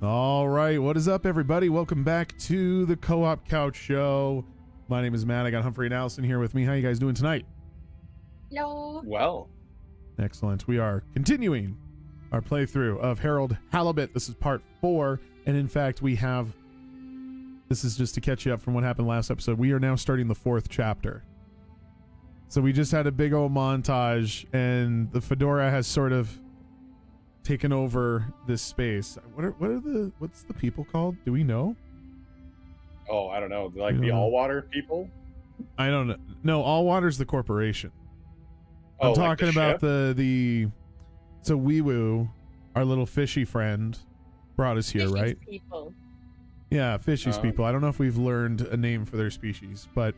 All right, what is up, everybody? Welcome back to the Co-op Couch Show. My name is Matt. I got Humphrey and Allison here with me. How you guys doing tonight? Hello. Well, excellent. We are continuing our playthrough of Halibut. This is part 4, and in fact, this is just to catch you up from what happened last episode. We are now starting the 4th chapter. So we just had a big old montage, and the Fedora has sort of taken over this space. What's the people called? Do we know? oh, I don't know. Like the all-water people? I don't know. No, Allwater's the corporation. Oh, I'm talking like the about ship? so Wee-Woo, our little fishy friend, brought us here, Fishy's right? people. Yeah, fishy's people. I don't know if we've learned a name for their species, but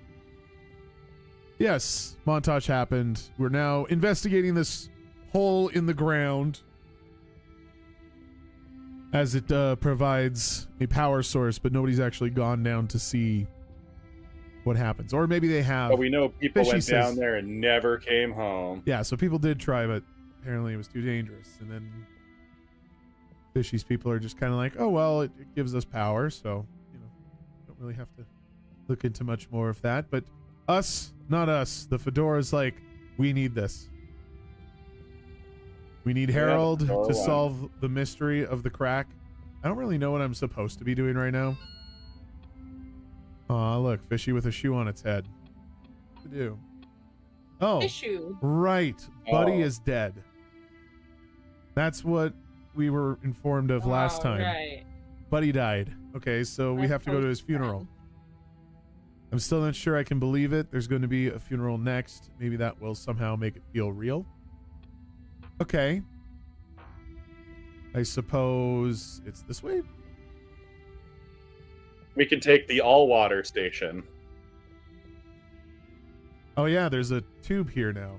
yes, montage happened. We're now investigating this hole in the ground as it provides a power source, but nobody's actually gone down to see what happens. Or maybe they have. But we know people Fishy went down says- there and never came home. Yeah, so people did try, but apparently it was too dangerous. And then Fishy's people are just kind of like, oh, well, it gives us power, so, don't really have to look into much more of that. But us, not us. The Fedora's like, we need this. We need Harold to solve the mystery of the crack. I don't really know what I'm supposed to be doing right now. Aw, look, Fishy with a shoe on its head. What to do? Oh, Fishu. right. Buddy Oh. is dead. That's what we were informed of last time. Right. Buddy died. Okay, so we have to go to his funeral. I'm still not sure I can believe it. There's going to be a funeral next. Maybe that will somehow make it feel real. Okay. I suppose it's this way? We can take the all-water station. Oh yeah, there's a tube here now.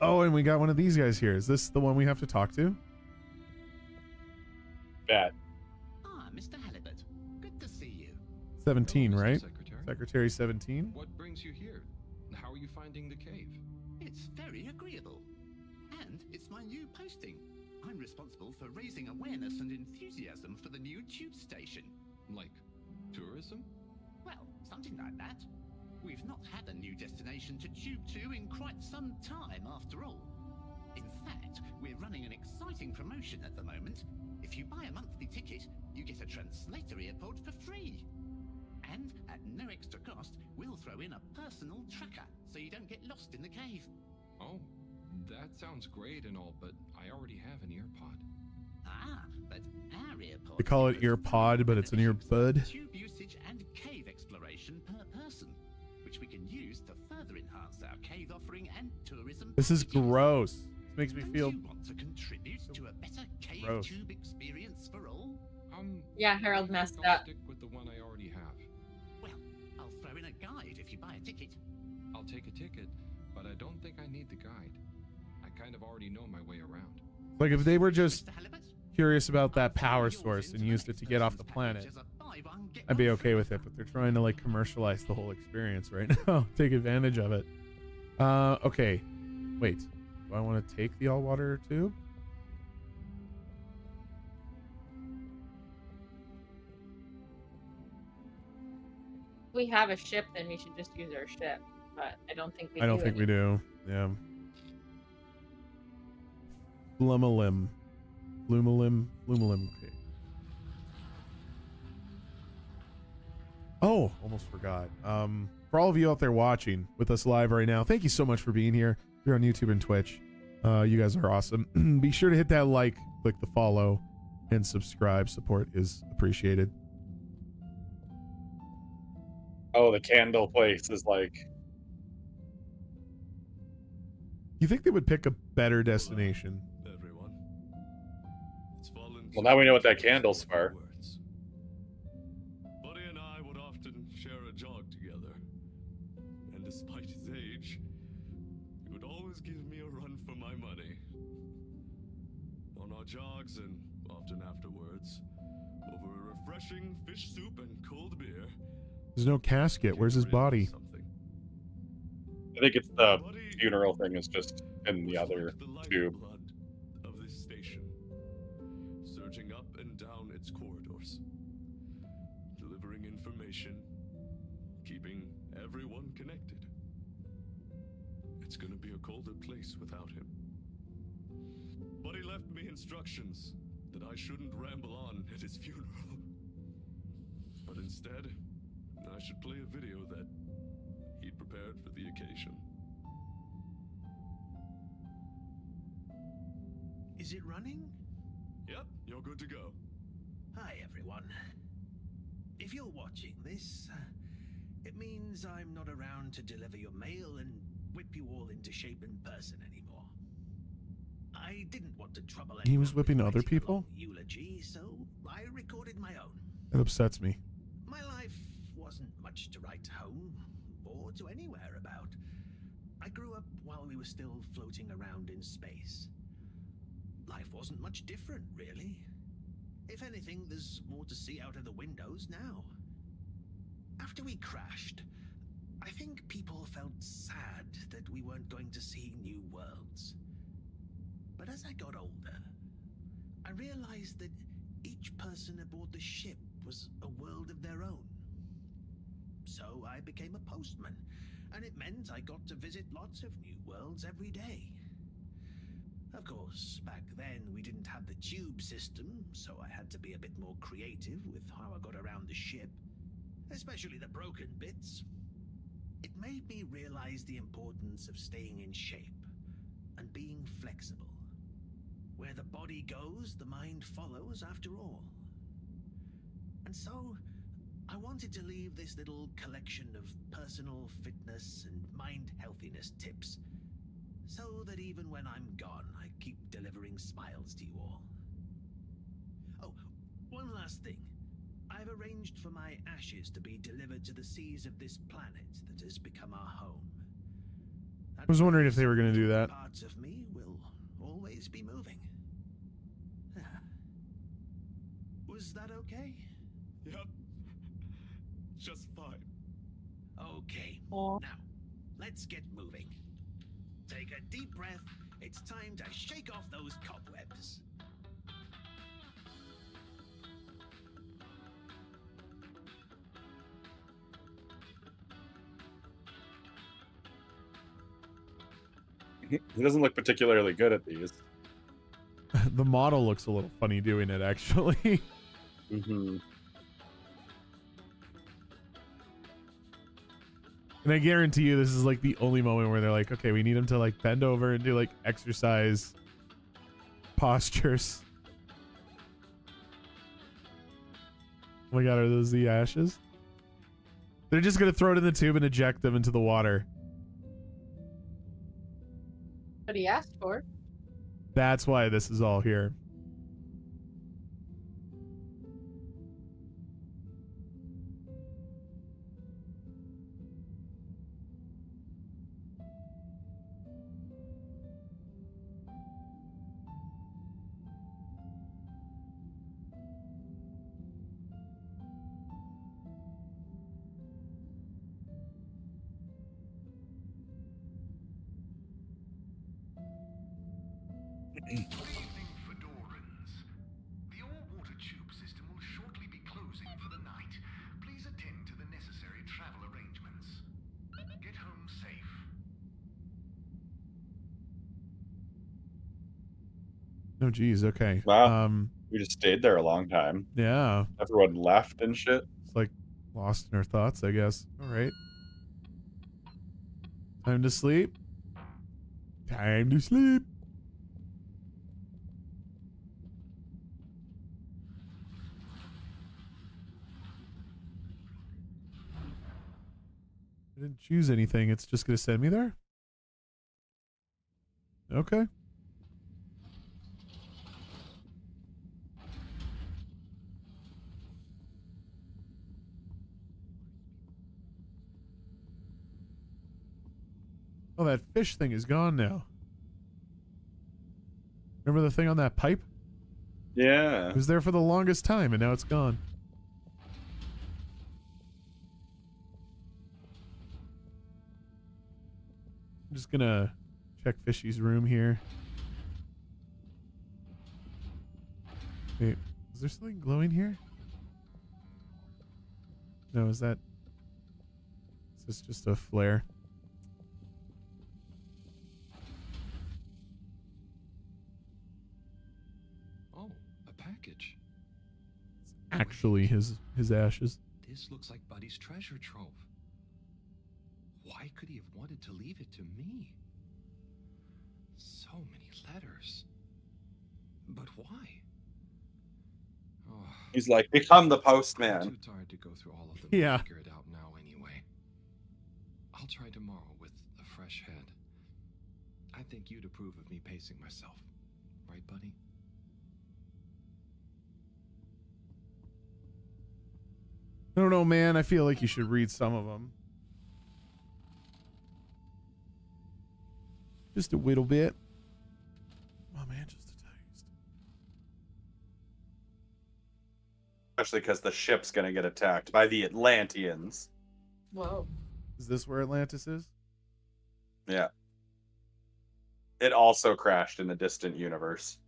Oh, and we got one of these guys here. Is this the one we have to talk to? Bad. Ah, Mr. Halibut. Good to see you. 17, Hello, Mr. right? Secretary. Secretary 17? What brings you here? How are you finding the cave? It's very agreeable. And it's my new posting. I'm responsible for raising awareness and enthusiasm for the new tube station. Like tourism? Well, something like that. We've not had a new destination to tube to in quite some time, after all. In fact, we're running an exciting promotion at the moment. If you buy a monthly ticket, you get a translator earpod for free. And at no extra cost, we'll throw in a personal tracker so you don't get lost in the cave. Oh, that sounds great and all, but I already have an earpod. Ah, but our earpod. They call it earpod, but it's an earbud. Tube usage and cave exploration per person, which we can use to further enhance our cave offering and tourism. This is packages. gross. This makes me Don't feel you want to contribute to a better cave gross. tube experience for all? Yeah, Harold I think messed I'll up. stick with the one I already have. Well, I'll throw in a guide if you buy a ticket. I'll take a ticket, but I don't think I need the guide. I kind of already know my way around. like if they were just Mr. Halibut? curious about that I'll throw power yours source and into used an it to get off the excursions planet, package as a buy one, get I'd be one okay free with it, offer. but they're trying to like commercialize the whole experience right now. Take advantage of it. Okay. Wait. Do I want to take the all-water tube? If we have a ship, then we should just use our ship. But I don't think we do. I don't think we do. Yeah. Flumalim. Flumalim. Flumalim. Okay. Oh, almost forgot. For all of you out there watching with us live right now, thank you so much for being here. If you're on YouTube and Twitch, you guys are awesome. Be sure to hit that like, click the follow, and subscribe. Support is appreciated. Oh, the candle place is like... You think they would pick a better destination? Everyone. It's fallen Well, now we know what that candle's for. words. Buddy and I would often share a jog together. And despite his age, he would always give me a run for my money. On our jogs and often afterwards, over a refreshing fish soup and cold beer. There's no casket. Where's his body? Something. I think it's the Buddy, funeral thing is just in the other was like the tube. lifeblood of this station, surging up and down its corridors, delivering information, keeping everyone connected. It's gonna be a colder place without him. But he left me instructions that I shouldn't ramble on at his funeral. But instead, I should play a video that he'd prepared for the occasion. Is it running? Yep, you're good to go. Hi, everyone. If you're watching this, it means I'm not around to deliver your mail and whip you all into shape in person anymore. I didn't want to trouble anyone. He was whipping with other writing a people? long eulogy, so I recorded my own. It upsets me. My life wasn't much to write home or to anywhere about. I grew up while we were still floating around in space. Life wasn't much different, really. If anything, there's more to see out of the windows now. After we crashed, I think people felt sad that we weren't going to see new worlds. But as I got older, I realized that each person aboard the ship was a world of their own. So I became a postman, and it meant I got to visit lots of new worlds every day. Of course, back then we didn't have the tube system, so I had to be a bit more creative with how I got around the ship, especially the broken bits. It made me realize the importance of staying in shape and being flexible. Where the body goes, the mind follows after all. And so, I wanted to leave this little collection of personal fitness and mind healthiness tips, so that even when I'm gone, I keep delivering smiles to you all. Oh, one last thing. I've arranged for my ashes to be delivered to the seas of this planet that has become our home. I was wondering if they were going to do that. Parts of me will always be moving. Was that okay? Yep. Just fine. Okay. Aw. Now, let's get moving. Take a deep breath. It's time to shake off those cobwebs. He doesn't look particularly good at these. The model looks a little funny doing it, actually. Mm-hmm. And I guarantee you this is like the only moment where they're like, okay, we need him to like bend over and do like exercise postures. Oh my god, are those the ashes? They're just gonna throw it in the tube and eject them into the water. What he asked for. That's why this is all here. Good evening, Fedorans. The all-water tube system will shortly be closing for the night. Please attend to the necessary travel arrangements. Get home safe. Oh geez, okay. Wow. We just stayed there a long time. Yeah. Everyone left and shit. It's like lost in our thoughts, I guess. Alright. Time to sleep. Time to sleep. I didn't choose anything. It's just going to send me there? Okay. Oh, that fish thing is gone now. Remember the thing on that pipe? Yeah. It was there for the longest time, and now it's gone. I'm just gonna check Fishy's room here. Wait, is there something glowing here? No, is this just a flare? Oh, a package. It's actually his ashes. This looks like Buddy's treasure trove. Why could he have wanted to leave it to me? So many letters. But why? Oh, He's like, become the I'm postman. too tired to go through all of them Yeah. and figure it out now anyway. I'll try tomorrow with a fresh head. I think you'd approve of me pacing myself. Right, buddy? I don't know, man. I feel like you should read some of them. Just a little bit. Oh, man, just a taste. Especially because the ship's going to get attacked by the Atlanteans. Whoa. Is this where Atlantis is? Yeah. It also crashed in a distant universe.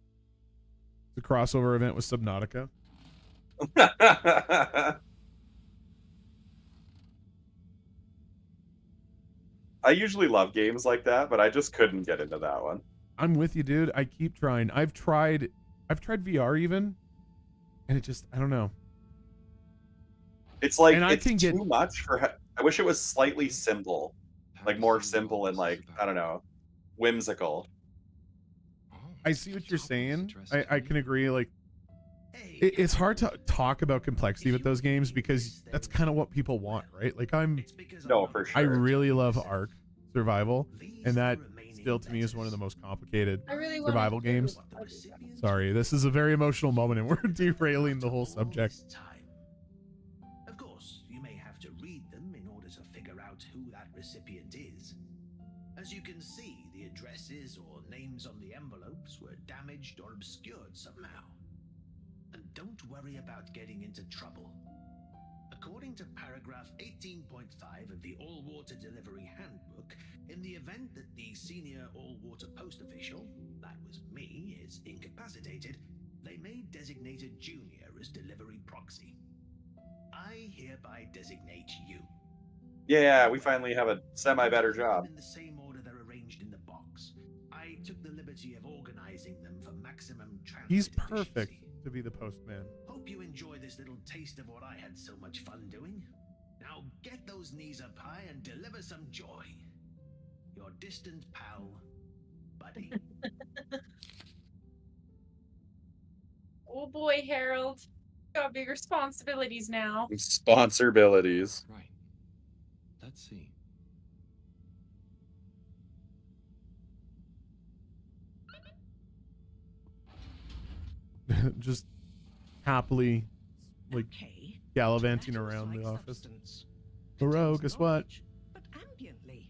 The crossover event with Subnautica. I usually love games like that, but I just couldn't get into that one. I'm with you, dude. I keep trying. I've tried VR even, and it just, I don't know. It's like, And it's too much for... I wish it was slightly simple. Like, more simple and, like, I don't know, whimsical. I see what you're saying. I can agree. Like, it's hard to talk about complexity with those games because that's kind of what people want, right? Like, No, for sure. I really love Ark Survival, and that still to me is one of the most complicated survival games. Sorry, this is a very emotional moment, and we're derailing the whole subject. Of course, you may have to read them in order to figure out who that recipient is. As you can see, the addresses or names on the envelopes were damaged or obscured somehow. And don't worry about getting into trouble. According to paragraph 18.5 of the All-Water Delivery Handbook, in the event that the senior all-water post official, that was me, is incapacitated, they may designate a junior as delivery proxy. I hereby designate you. Yeah, we finally have a semi-better job. In the same order they're arranged in the box. I took the liberty of organizing them for maximum transit He's perfect efficiency. to be the postman. Hope you enjoy this little taste of what I had so much fun doing. Now get those knees up high and deliver some joy. Your distant pal, Buddy. Oh boy, Harold. Got big responsibilities now. Sponsorabilities. Right. Let's see. Just happily, like, gallivanting around the office. Hello, guess what? But ambiently.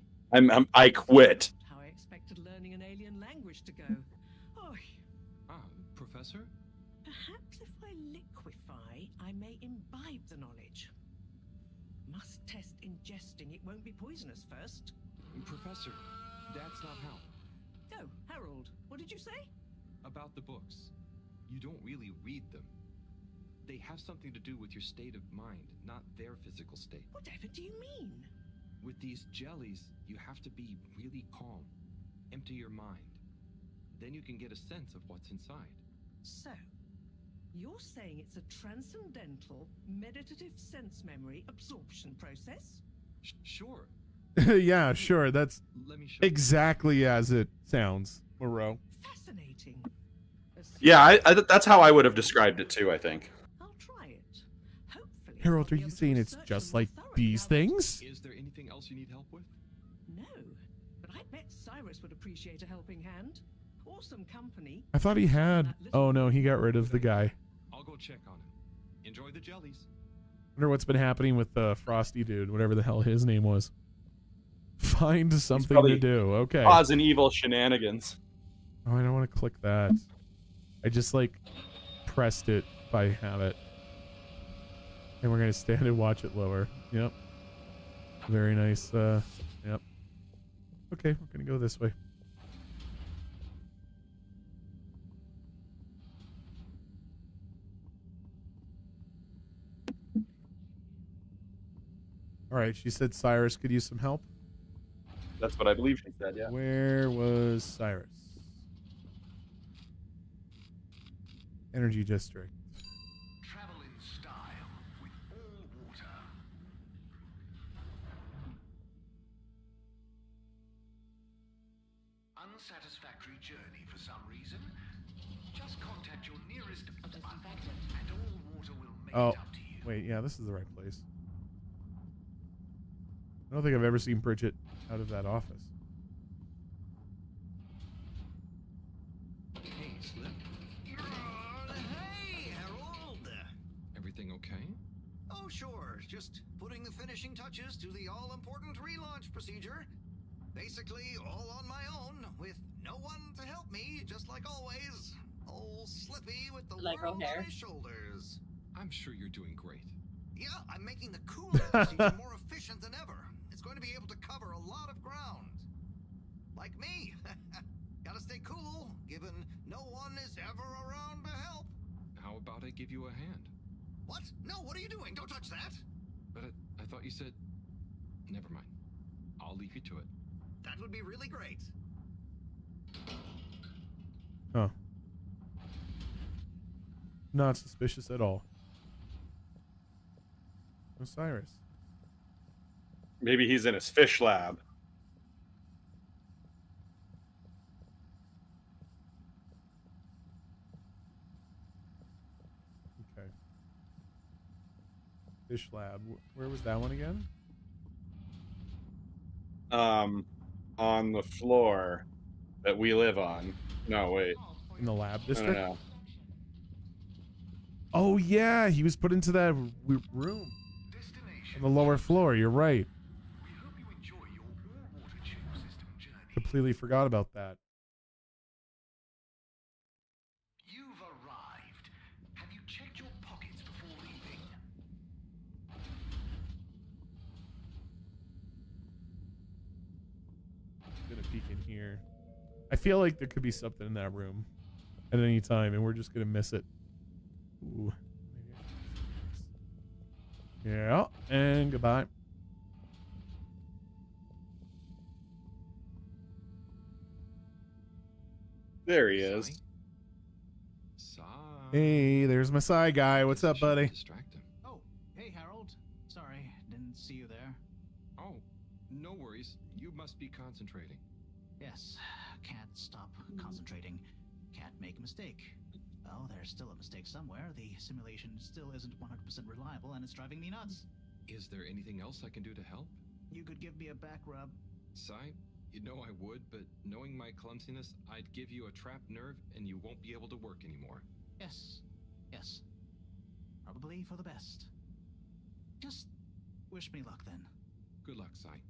I quit. How I expected learning an alien language to go. Oy. Professor? Perhaps if I liquefy, I may imbibe the knowledge. Must test ingesting. It won't be poisonous first. Professor, that's not how. Oh, Harold, what did you say? About the books. You don't really read them. They have something to do with your state of mind, not their physical state. Whatever do you mean? With these jellies, you have to be really calm. Empty your mind. Then you can get a sense of what's inside. So, you're saying it's a transcendental, meditative sense memory absorption process? Sure. Yeah, sure. That's Let me show exactly as it sounds, Moreau. Fascinating. Yeah, that's how I would have described it too, I think. I'll try it. Hopefully, Harold, are you saying it's just like these things? Is there anything else you need help with? No, but I bet Cyrus would appreciate a helping hand. Or some company. I thought he had. Oh no, he got rid of the guy. I'll go check on him. Enjoy the jellies. Wonder what's been happening with the Frosty dude, whatever the hell his name was. Find something to do. Okay. Causing evil shenanigans. Oh, I don't want to click that. I just like pressed it by habit. And we're gonna stand and watch it lower. Yep. Very nice. Yep. Okay. Okay, we're gonna go this way. All right, she said Cyrus could use some help. That's what I believe she said, yeah. Where was Cyrus? Energy district. Travel in style with all water. Unsatisfactory journey for some reason? Just contact your nearest button and all water will make Oh, it up to you. wait, yeah, this is the right place. I don't think I've ever seen Bridget out of that office. Hey, Slip. Hey, Harold! Everything okay? Oh, sure. Just putting the finishing touches to the all-important relaunch procedure. Basically, all on my own, with no one to help me, just like always. Old Slippy with the Like world O'Hare. on his shoulders. I'm sure you're doing great. Yeah, I'm making the cooling procedure more efficient than ever. It's going to be able to cover a lot of ground. Like me. Gotta stay cool, given no one is ever around to help. How about I give you a hand? What? No, what are you doing? Don't touch that. But I thought you said... Never mind. I'll leave you to it. That would be really great. Huh. Not suspicious at all. Osiris. Maybe he's in his fish lab. Okay. Fish lab. Where was that one again? On the floor that we live on. No, wait. In the lab No, district? no. Oh yeah, he was put into that room on the lower floor. You're right. We hope you enjoy your all-water tube system journey. Completely forgot about that. You've arrived. Have you checked your pockets before leaving? I'm gonna peek in here. I feel like there could be something in that room at any time, and we're just gonna miss it. Ooh. Yeah, and goodbye. There he is. Sai. Hey, there's my side guy. What's Guess I up, shouldn't buddy? Distract him. Oh, hey Harold. Sorry, didn't see you there. Oh, no worries. You must be concentrating. Yes, can't stop concentrating. Can't make a mistake. Well, there's still a mistake somewhere. The simulation still isn't 100% reliable, and it's driving me nuts. Is there anything else I can do to help? You could give me a back rub. Sai, you know I would, but knowing my clumsiness, I'd give you a trapped nerve and you won't be able to work anymore. Yes, yes. Probably for the best. Just wish me luck then. Good luck, Sai.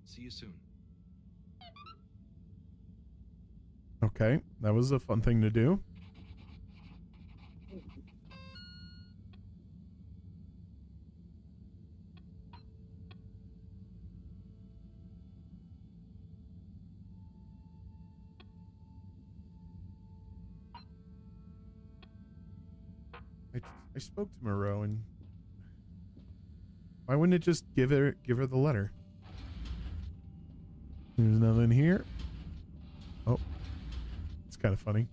See you soon. Okay, that was a fun thing to do. I spoke to Moreau, and why wouldn't it just give her the letter? There's nothing here. Oh, it's kind of funny.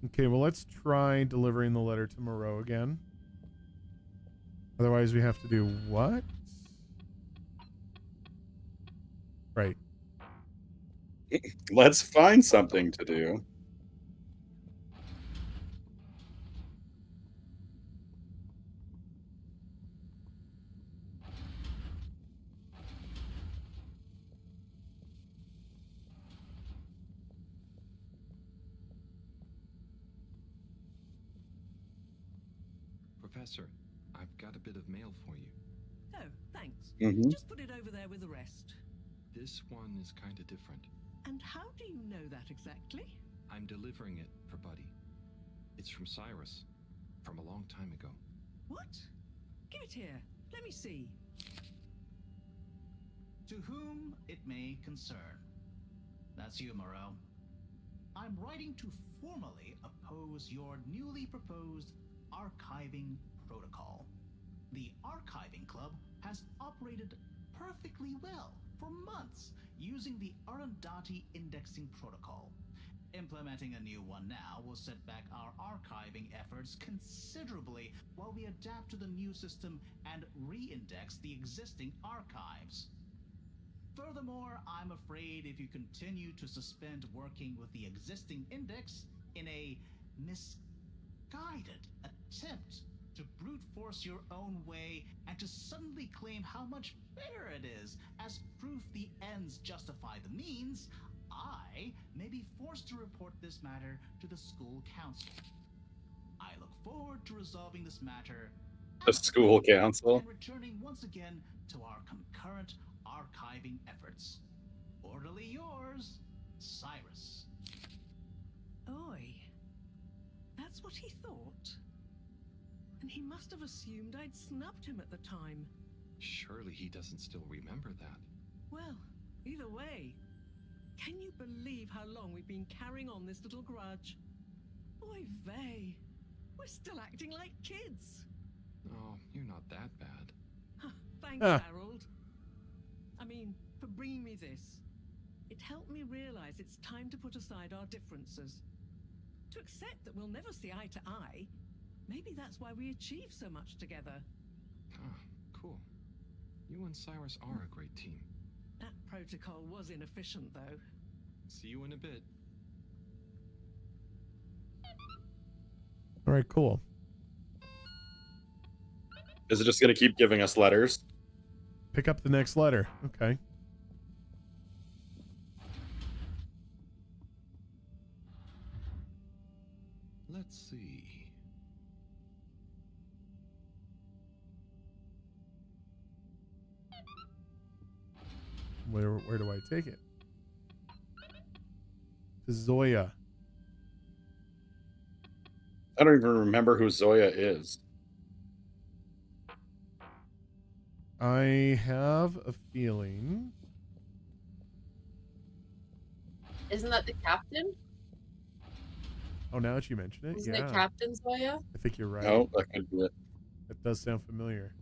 Okay, well, let's try delivering the letter to Moreau again. Otherwise, we have to do what? Right. Let's find something to do. Professor, I've got a bit of mail for you. Oh, thanks. Mhm. Just put it over there with the rest. This one is kind of different. And how do you know that exactly? I'm delivering it for Buddy. It's from Cyrus, from a long time ago. What? Give right here. Let me see. To whom it may concern. That's you, Moreau. I'm writing to formally oppose your newly proposed archiving protocol. The Archiving Club has operated perfectly well for months using the Arundhati indexing protocol. Implementing a new one now will set back our archiving efforts considerably while we adapt to the new system and re-index the existing archives. Furthermore, I'm afraid if you continue to suspend working with the existing index in a misguided attempt to brute force your own way and to suddenly claim how much better it is as proof the ends justify the means, I may be forced to report this matter to the school council. I look forward to resolving this matter The school council. and returning once again to our concurrent archiving efforts. Orderly yours, Cyrus. Oi. That's what he thought. And he must have assumed I'd snubbed him at the time. Surely he doesn't still remember that. Well, either way, can you believe how long we've been carrying on this little grudge? Oy vey. We're still acting like kids. Oh, you're not that bad. Thanks, Harold. I mean, for bringing me this. It helped me realize it's time to put aside our differences. To accept that we'll never see eye to eye. Maybe that's why we achieve so much together. Ah, cool. You and Cyrus are a great team. That protocol was inefficient, though. See you in a bit. All right, cool. Is it just going to keep giving us letters? Pick up the next letter. Okay. Let's see. Where do I take it? To Zoya. I don't even remember who Zoya is. I have a feeling. Isn't that the captain? Oh, now that you mention it, Isn't yeah. it Captain Zoya? I think you're right. Oh, that could be it. That does sound familiar.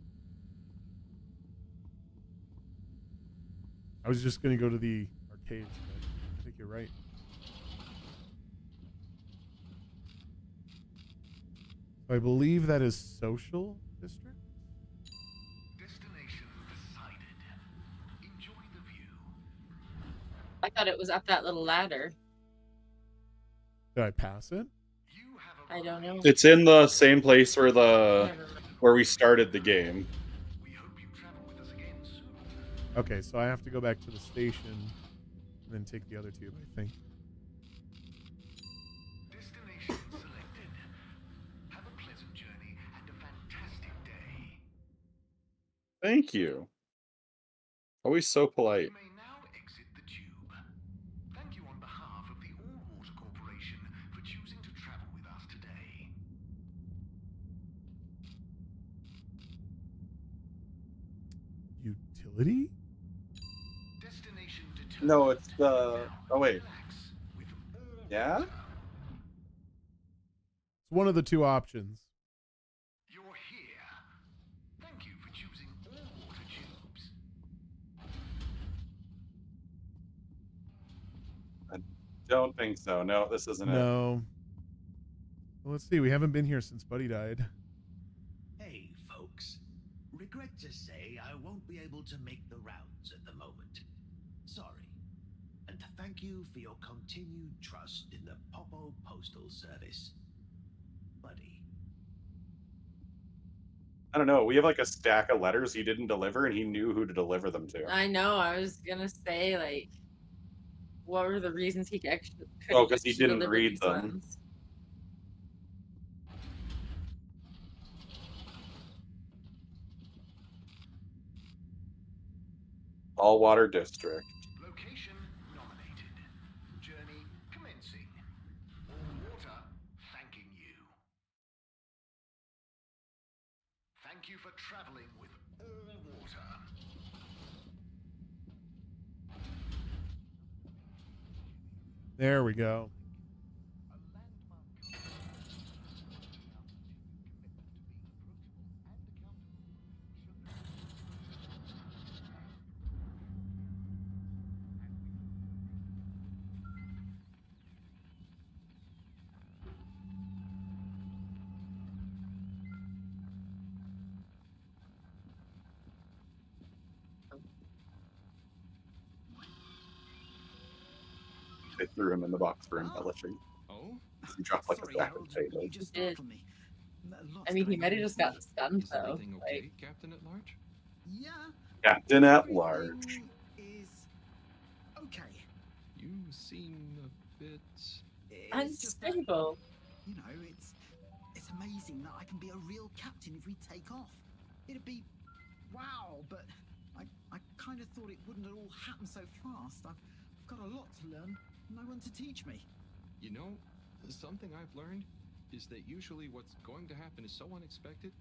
I was just going to go to the arcades, but I think you're right. I believe that is Social District. Destination decided. Enjoy the view. I thought it was up that little ladder. Did I pass it? I don't know. It's in the same place where Never mind. where we started the game. We hope you travel with us again soon. Okay, so I have to go back to the station and then take the other tube, I think. Destination selected. Have a pleasant journey and a fantastic day. Thank you. Always so polite. You may now exit the tube. Thank you on behalf of the All-Water Corporation for choosing to travel with us today. Utility? Destination determined. No, it's the... Oh, wait. Relax with all Yeah? water. It's one of the two options. You're here. Thank you for choosing all-water tubes. I don't think so. No, this isn't it. No. Well, let's see. We haven't been here since Buddy died. Hey, folks. Regret to say I won't be able to make the rounds at the moment. Sorry. And thank you for your continued trust in the Popo Postal Service. Buddy. I don't know. We have like a stack of letters he didn't deliver, and he knew who to deliver them to. I know. I was gonna say, like, what were the reasons he actually? Oh, 'cause he didn't read them. Ones? All Water District. Location nominated. Journey commencing. All water thanking you. Thank you for traveling with all water. There we go. They threw him in the box for embellishing. Oh? He dropped like Sorry, a sack Harold, of potatoes. you just Did. startled me. Lots I mean, he going might have on just for me. gotten stunned Is though. everything okay, Like, Captain at Large? Yeah. Captain at large. Everything is okay. You seem a bit... It's just that, unstable. you know, it's amazing that I can be a real captain if we take off. It'd be wow, but I kind of thought it wouldn't all happen so fast. I've got a lot to learn, no one to teach me. You know, something I've learned is that usually what's going to happen is so unexpected,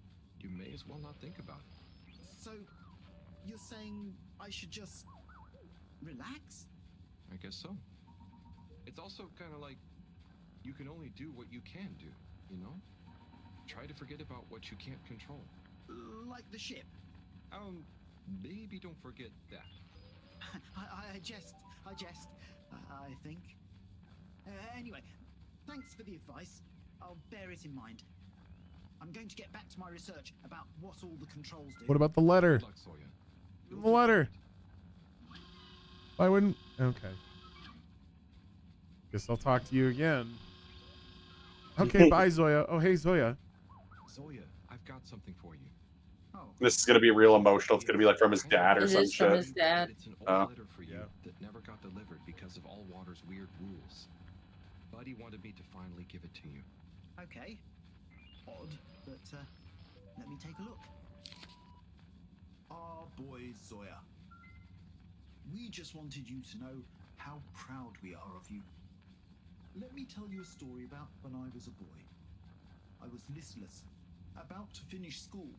you may as well not think about it. So, you're saying I should just relax? I guess so. It's also kind of like you can only do what you can do, you know? Try to forget about what you can't control. Like the ship. Maybe don't forget that. I jest, I think. Anyway, thanks for the advice. I'll bear it in mind. I'm going to get back to my research about what all the controls do. What about the letter? Good luck, Sawyer. You'll The do letter. great. Why wouldn't... Okay. Guess I'll talk to you again. Okay, bye, Zoya. Oh, hey, Zoya. Zoya, I've got something for you. Oh, This is gonna be real emotional. It's gonna be like from his dad or It some is from shit. his dad. It's an old Oh. letter for you that never got delivered because of Allwater's weird rules. Buddy wanted me to finally give it to you. okay. Odd, but let me take a look. Our boy Zoya. We just wanted you to know how proud we are of you. Let me tell you a story about when I was a boy. I was listless, about to finish school.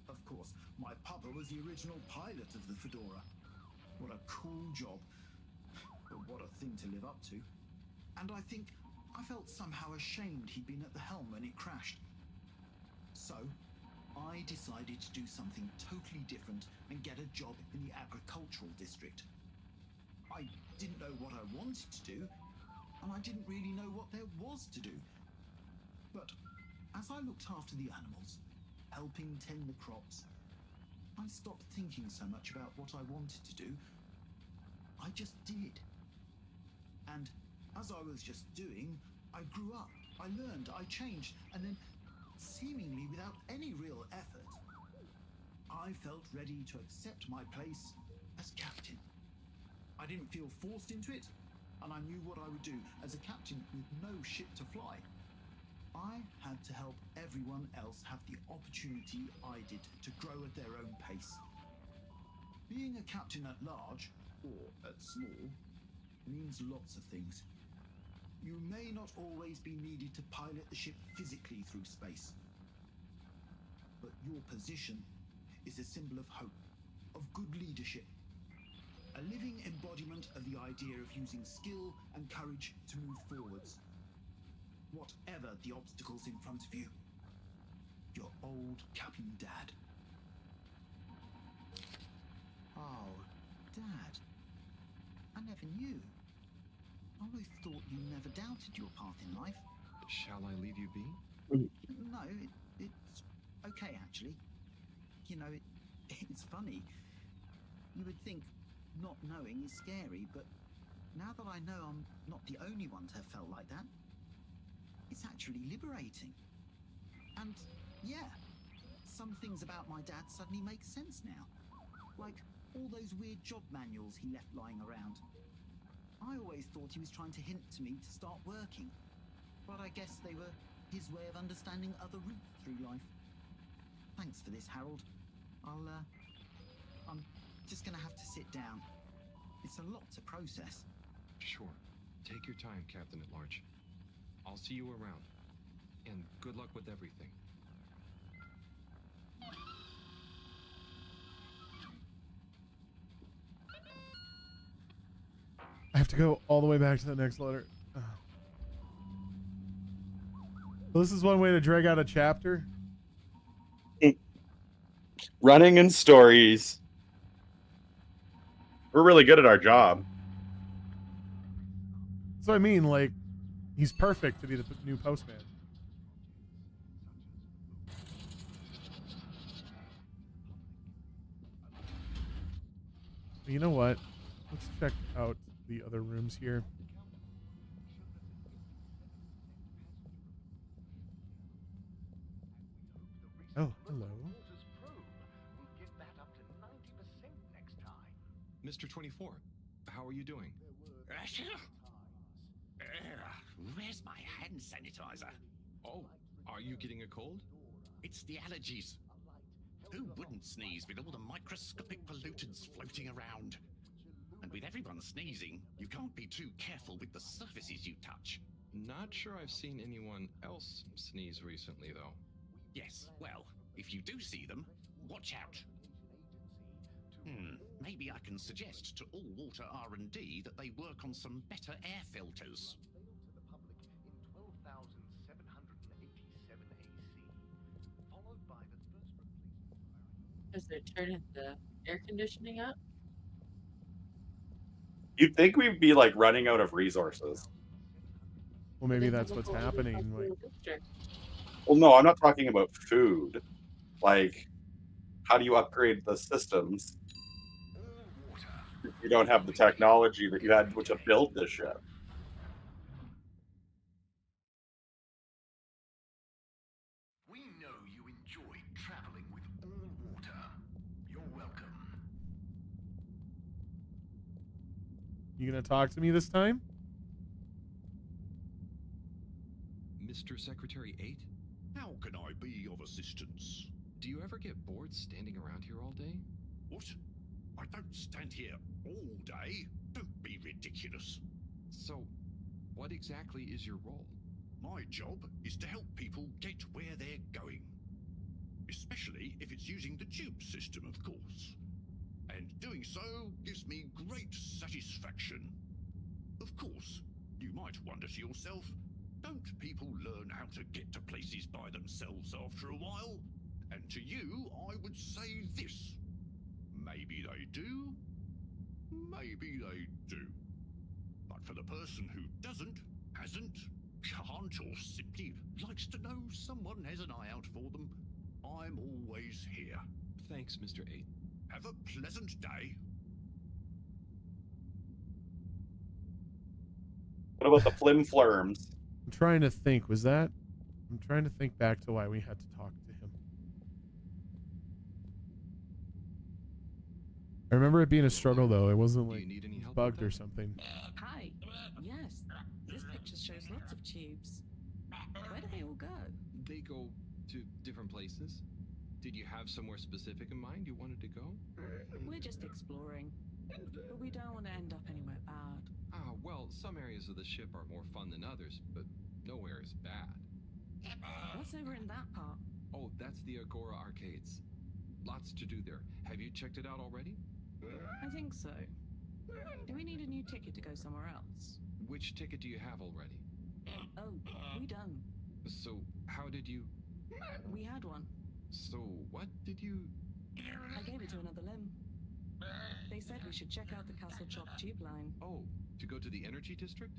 Of course, my papa was the original pilot of the Fedora. What a cool job. But what a thing to live up to. And I think I felt somehow ashamed he'd been at the helm when it crashed. So, I decided to do something totally different and get a job in the agricultural district. I didn't know what I wanted to do, and I didn't really know what there was to do. But as I looked after the animals, helping tend the crops, I stopped thinking so much about what I wanted to do. I just did. And as I was just doing, I grew up, I learned, I changed, and then, seemingly without any real effort, I felt ready to accept my place as captain. I didn't feel forced into it, and I knew what I would do as a captain with no ship to fly. I had to help everyone else have the opportunity I did to grow at their own pace. Being a captain at large, or at small, means lots of things. You may not always be needed to pilot the ship physically through space. But your position is a symbol of hope, of good leadership, a living embodiment of the idea of using skill and courage to move forwards. Whatever the obstacles in front of you, your old Captain Dad. Oh, Dad. I never knew. I always thought you never doubted your path in life. Shall I leave you be? No, it's okay, actually. You know, it's funny. You would think not knowing is scary, but now that I know I'm not the only one to have felt like that, it's actually liberating. And yeah, some things about my dad suddenly make sense now. Like all those weird job manuals he left lying around. I always thought he was trying to hint to me to start working, but I guess they were his way of understanding other routes through life. Thanks for this, Harold. I'm just gonna have to sit down. It's a lot to process. Sure. Take your time, Captain at Large. I'll see you around. And good luck with everything. I have to go all the way back to the next letter. Oh. Well, this is one way to drag out a chapter. Running in stories. We're really good at our job. So I mean, like, he's perfect to be the new postman. You know what? Let's check out the other rooms here. Oh, hello. Mr. 24, how are you doing? Where's my hand sanitizer? Oh, are you getting a cold? It's the allergies. Who wouldn't sneeze with all the microscopic pollutants floating around? And with everyone sneezing, you can't be too careful with the surfaces you touch. Not sure I've seen anyone else sneeze recently, though. Yes, well, if you do see them, watch out. Maybe I can suggest to all water R&D that they work on some better air filters. Because they're turning the air conditioning up. You'd think we'd be like running out of resources. Well, maybe that's what's happening. Like, well, no, I'm not talking about food. Like, how do you upgrade the systems? You don't have the technology that you had to build this ship. We know you enjoy traveling with all water. You're welcome. you gonna talk to me this time? Mr. Secretary 8? How can I be of assistance? Do you ever get bored standing around here all day? What? I don't stand here all day. Don't be ridiculous. So, what exactly is your role? My job is to help people get where they're going. Especially if it's using the tube system, of course. And doing so gives me great satisfaction. Of course, you might wonder to yourself, don't people learn how to get to places by themselves after a while? And to you, I would say this. Maybe they do, maybe they do. But for the person who doesn't, hasn't, can't, or simply likes to know someone has an eye out for them, I'm always here. Thanks, Mr. 8. Have a pleasant day. What about the flim flurms? I'm trying to think. I'm trying to think back to why we had to talk to him. I remember it being a struggle, though. It wasn't like bugged or something. Hi. Yes, this picture shows lots of tubes. Where do they all go? They go to different places. Did you have somewhere specific in mind you wanted to go? We're just exploring, but we don't want to end up anywhere bad. Well, some areas of the ship are more fun than others, but nowhere is bad. What's over in that part? Oh, that's the Agora Arcades. Lots to do there. Have you checked it out already? I think so. Do we need a new ticket to go somewhere else? Which ticket do you have already? Oh, we don't. So, how did you... We had one. So, what did you... I gave it to another limb. They said we should check out the Castle Chop tube line. Oh, to go to the energy district?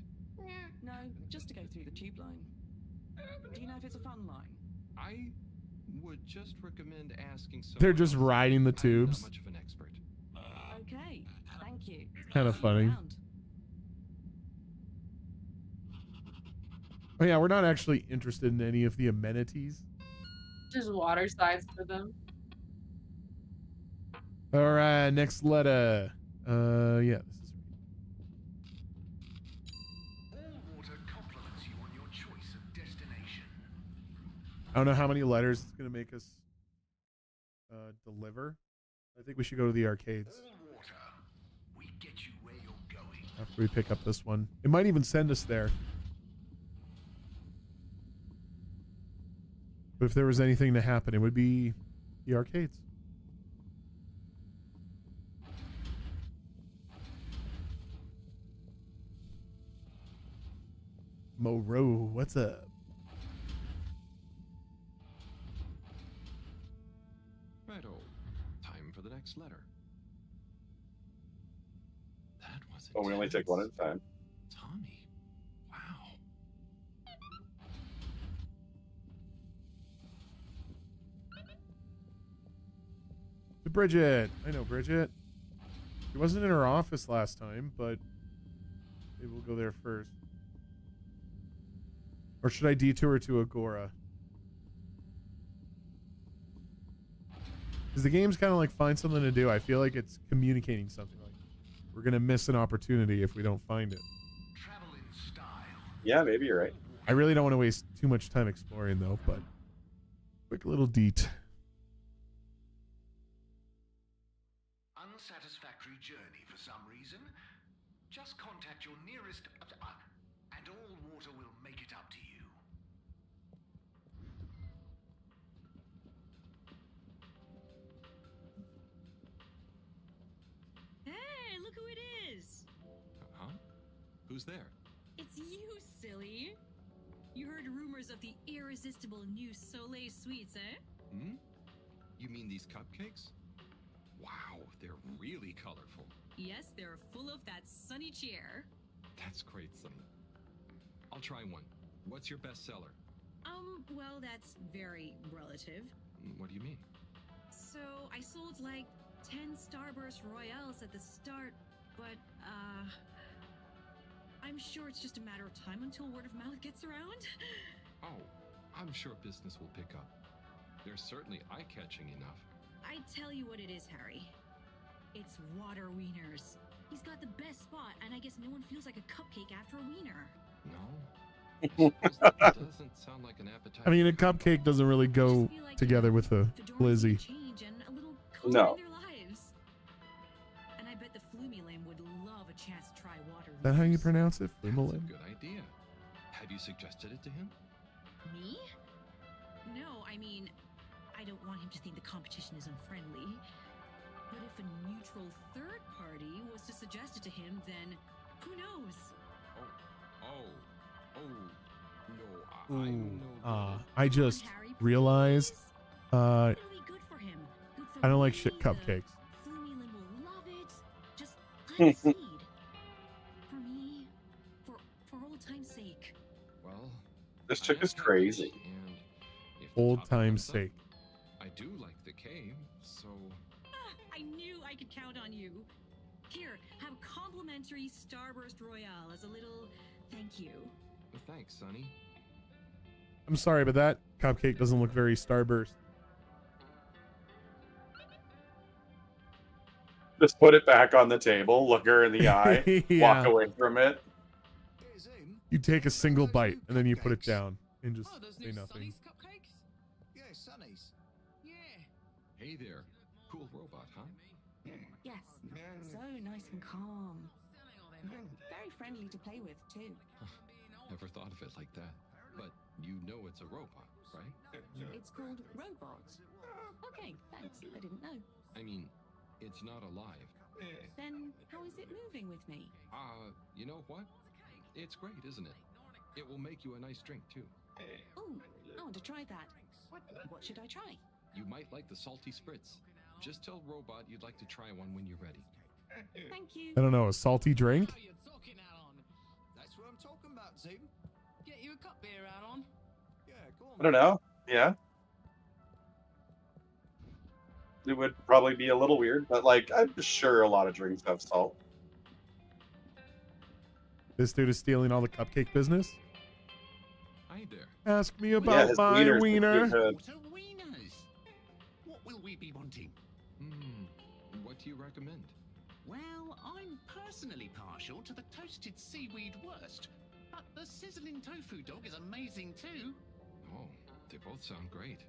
No, just to go through the tube line. Do you know if it's a fun line? I would just recommend asking someone. They're just riding the tubes. I'm not much of an expert. Okay, thank you. Kind of funny. Oh yeah, we're not actually interested in any of the amenities. Just water slides for them. All right, next letter. Yeah, this is. All water compliments you on your choice of destination. I don't know how many letters it's gonna make us deliver. I think we should go to the arcades. All water, we get you where you're going. After we pick up this one. It might even send us there. But if there was anything to happen, it would be the arcades. Moreau, what's up? Righto. Time for the next letter. That was Oh, we only take one at a time. Tommy. Wow. To Bridget. I know Bridget. She wasn't in her office last time, but maybe we'll go there first. Or should I detour to Agora? Because the game's kind of like find something to do. I feel like it's communicating something. Like we're going to miss an opportunity if we don't find it. Travel in style. Yeah, maybe you're right. I really don't want to waste too much time exploring, though, but quick little deet. Unsatisfactory journey for some reason? Just contact your nearest... and all water will make it up to you. Hey, look who it is! Huh? Who's there? It's you, silly! You heard rumors of the irresistible new Soleil sweets, eh? Hmm? You mean these cupcakes? Wow, they're really colorful. Yes, they're full of that sunny cheer. That's great, Sonny. I'll try one. What's your best seller? Well, that's very relative. What do you mean? So, I sold like 10 Starburst Royales at the start, but, I'm sure it's just a matter of time until word of mouth gets around. Oh, I'm sure business will pick up. They're certainly eye-catching enough. I tell you what it is, Harry. It's water wieners. He's got the best spot, and I guess no one feels like a cupcake after a wiener. No? I suppose that doesn't sound like an appetite. I mean, a cupcake doesn't really go together with a glizzy. No. And I bet the Flumilim would love a chance to try water. Is that how you pronounce it? That's a Flumilim? good idea. Have you suggested it to him? Me? No, I mean, I don't want him to think the competition is unfriendly. But if a neutral third party was to suggest it to him, then who knows? No, I just realized I It'll be good for him. Good for don't like me, shit the cupcakes. Flumilim will love it. Just plant a seed. For me, for old time's sake. Well, This chick is crazy. and if the Old topic time's comes up, sake. I do like the cave, so I knew I could count on you. Here, have a complimentary Starburst Royale as a little thank you. thanks, Sonny. I'm sorry, but that cupcake doesn't look very Starburst. Just put it back on the table, look her in the eye, Yeah. walk away from it. You take a single bite and then you put it down and just say nothing. cupcakes? Yeah, Sonny's. Yeah. Hey there. Cool robot, huh? Yes, so nice and calm. Very friendly to play with, too. Never thought of it like that. But you know it's a robot, right? It's called Robot. Okay, thanks. I didn't know. I mean, it's not alive. Then how is it moving with me? You know what? It's great, isn't it? It will make you a nice drink, too. Oh, I want to try that. What should I try? You might like the salty spritz. Just tell Robot you'd like to try one when you're ready. Thank you. I don't know, a salty drink? What are you talking, Alon? That's what I'm talking about, Zoom. Get you a cup beer, Alon. Yeah, go on. I don't know. Yeah. It would probably be a little weird, but like I'm sure a lot of drinks have salt. This dude is stealing all the cupcake business? Hi there. Ask me about his my wieners wiener. look good. Water wieners. What will we be wanting? What do you recommend? Well, I'm personally partial to the toasted seaweed wurst, but the sizzling tofu dog is amazing too. Oh, they both sound great.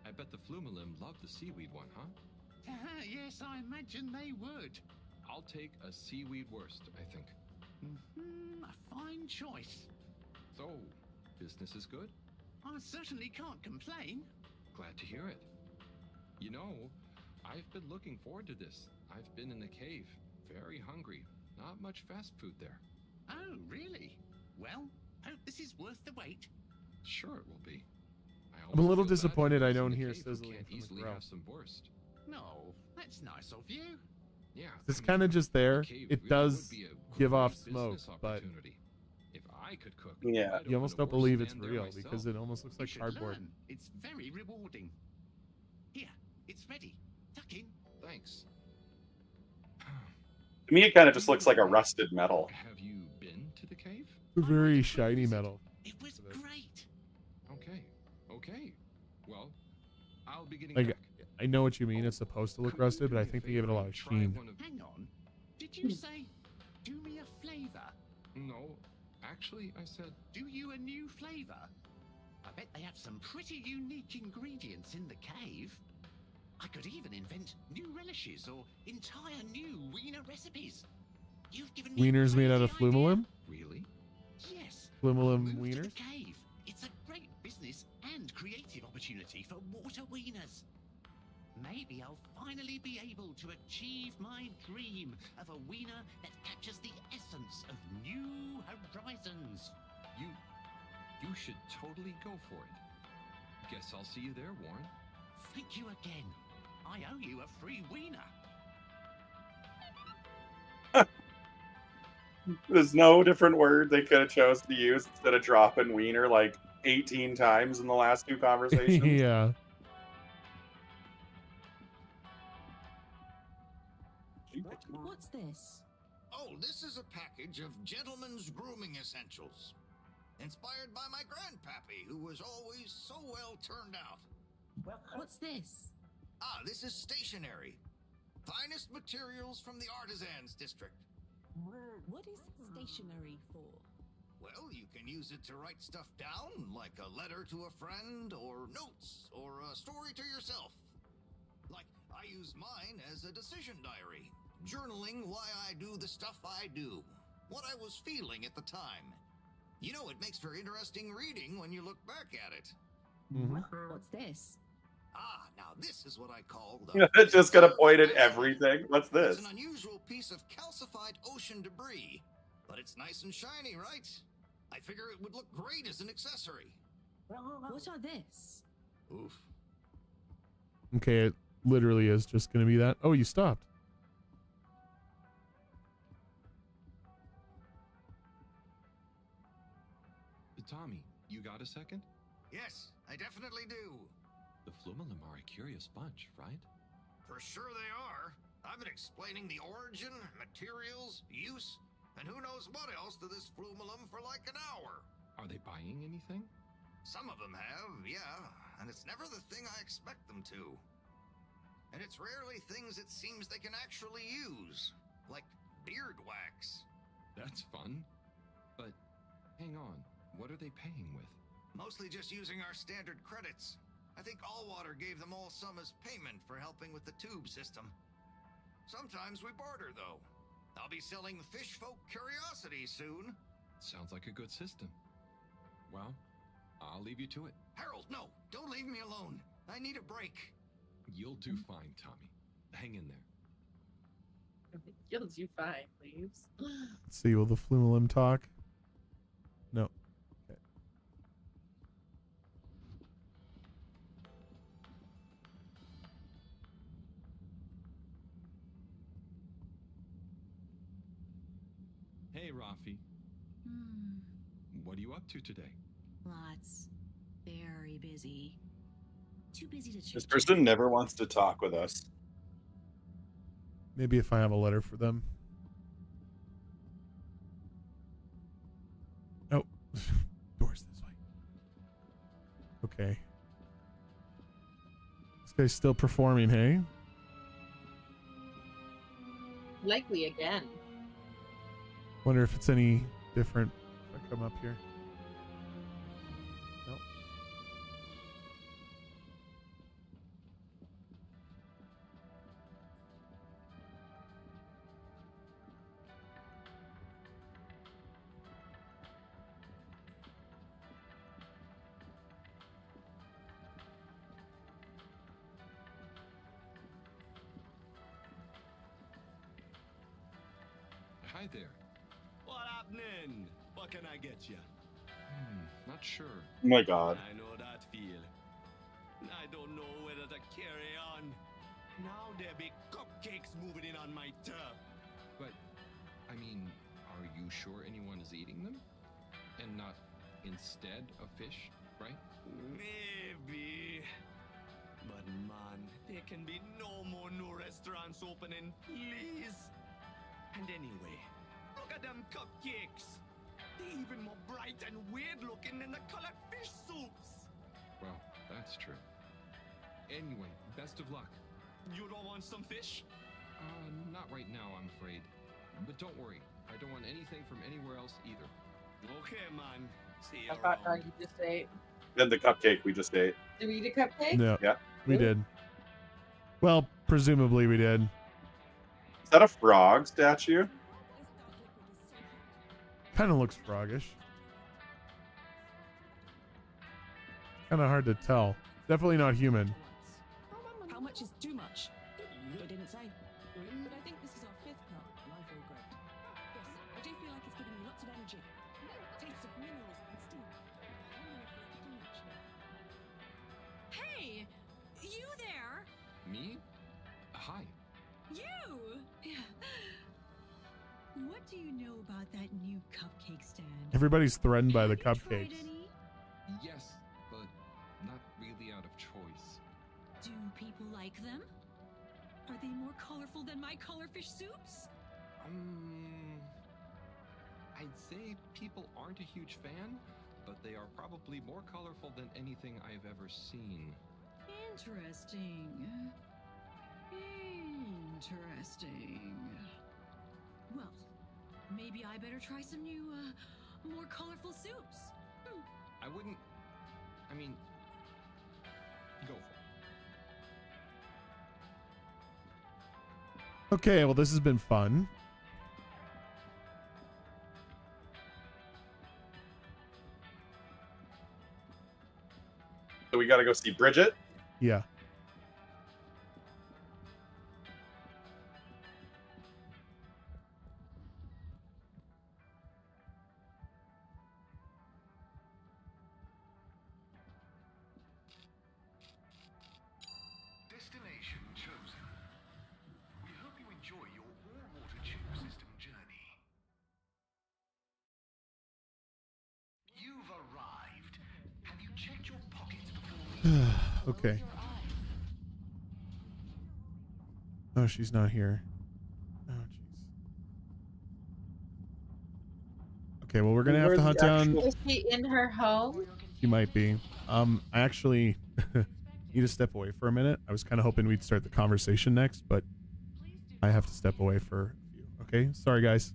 I bet the Flumilim love the seaweed one, huh? Yes, I imagine they would. I'll take a seaweed wurst, I think. A fine choice. So, business is good? I certainly can't complain. Glad to hear it. You know, I've been looking forward to this. I've been in the cave, very hungry. Not much fast food there. Oh, really? Well, Hope this is worth the wait. Sure it will be. I'm a little almost feel bad for disappointed I those in don't the hear cave who sizzling can't from the easily grill. have some burst. No, that's nice of you. Yeah. It's I mean, kind of just there. the cave It would does be a give great off smoke, business but opportunity. If I could cook, Yeah. I'd you almost open a don't believe horse it's stand there real myself. because it almost looks You like should cardboard. learn. It's very rewarding. Here, it's ready. Tuck in. Thanks. To me, it kind of just looks like a rusted metal. Have you been to the cave? Very shiny metal. It was great. Okay. Well, I'll be getting Like, back. I know what you mean. It's supposed to look Could you rusted, do but I me a think they gave it a favor lot and of try sheen. one of- Hang on. Did you say, do me a flavor? No, actually, I said Do you a new flavor? I bet they have some pretty unique ingredients in the cave. I could even invent new relishes or entire new wiener recipes. You've given me a Wieners made out of crazy idea. flumelum? really. Yes. Flumelum Move to wieners? the cave. It's a great business and creative opportunity for water wieners. Maybe I'll finally be able to achieve my dream of a wiener that captures the essence of new horizons. You should totally go for it. Guess I'll see you there, Warren. Thank you again. I owe you a free wiener. There's no different word they could have chosen to use instead of dropping wiener like 18 times in the last two conversations. Yeah. What's this? Oh, this is a package of gentlemen's grooming essentials. Inspired by my grandpappy, who was always so well turned out. What's this? Ah, this is stationery. Finest materials from the artisans district. What is stationery for? Well, you can use it to write stuff down, like a letter to a friend, or notes, or a story to yourself. Like, I use mine as a decision diary, journaling why I do the stuff I do, what I was feeling at the time. You know, it makes for interesting reading when you look back at it. What's this? Ah, now this is what I call the... It's just gonna point at everything. What's this? It's an unusual piece of calcified ocean debris, but it's nice and shiny, right? I figure it would look great as an accessory. What are this? Oof. Okay, it literally is just going to be that. Oh, you stopped. Tommy, you got a second? Yes, I definitely do. The Flumelum are a curious bunch, right? For sure they are. I've been explaining the origin, materials, use, and who knows what else to this Flumelum for like an hour. Are they buying anything? Some of them have, yeah, and it's never the thing I expect them to. And it's rarely things it seems they can actually use, like beard wax. That's fun. But hang on, what are they paying with? Mostly just using our standard credits. I think Allwater gave them all some as payment for helping with the tube system. Sometimes we barter, though. I'll be selling fish folk curiosities soon. Sounds like a good system. Well, I'll leave you to it. Harold, no, don't leave me alone. I need a break. You'll do fine, Tommy. Hang in there. You'll do fine, please. Let's see, will the Flumelum talk? No. Okay. Hey, Rafi. What are you up to today? Lots. Very busy. Too busy to This chit-chat. person never wants to talk with us. Maybe if I have a letter for them. Oh, doors this way. Okay. This guy's still performing, hey? Likely again. Wonder if it's any different if I come up here. Nope. Hi there. What happening? What can I get you? not sure. Oh my god. I know that feel. I don't know whether to carry on. Now there be cupcakes moving in on my turf. But, I mean, are you sure anyone is eating them? And not instead of fish, right? Maybe. But man, there can be no more new restaurants opening, please. And anyway, look at them cupcakes. They're even more bright and weird looking than the colored fish soups. Well, that's true. Anyway, best of luck. You don't want some fish? Not right now, I'm afraid. But don't worry, I don't want anything from anywhere else either. Okay, man. See you I thought around. you just ate. Then the cupcake we just ate. Did we eat a cupcake? Yeah. Yeah. We did. Well, presumably we did. Is that a frog statue? Kind of looks froggish. Kind of hard to tell. Definitely not human. How much is too much? They didn't say. But I think this is our 5th cup, and I feel great. Yes, I do feel like it's giving me lots of energy. Tastes of minerals and steam. I wonder if they're eating actually. Hey, you there? Me? Hi. You? What do you know about that new cupcake stand? Everybody's threatened by the Have you tried cupcakes. any? Yes, but not really out of choice. Do people like them? Are they more colorful than my colorfish soups? I'd say people aren't a huge fan, but they are probably more colorful than anything I've ever seen. Interesting. Interesting. Well, maybe I better try some new, more colorful soups. I wouldn't... I mean... Go for it. Okay, well, this has been fun. So we gotta go see Bridget. Yeah. Destination chosen. We hope you enjoy your all-water tube system journey. You've arrived. Have you checked your pockets before? Okay. Oh, she's not here. Oh, jeez. Okay, well, we're gonna have to hunt down. Is she in her home? She might be. I actually need to step away for a minute. I was kind of hoping we'd start the conversation next, but I have to step away for a few. Okay, sorry, guys.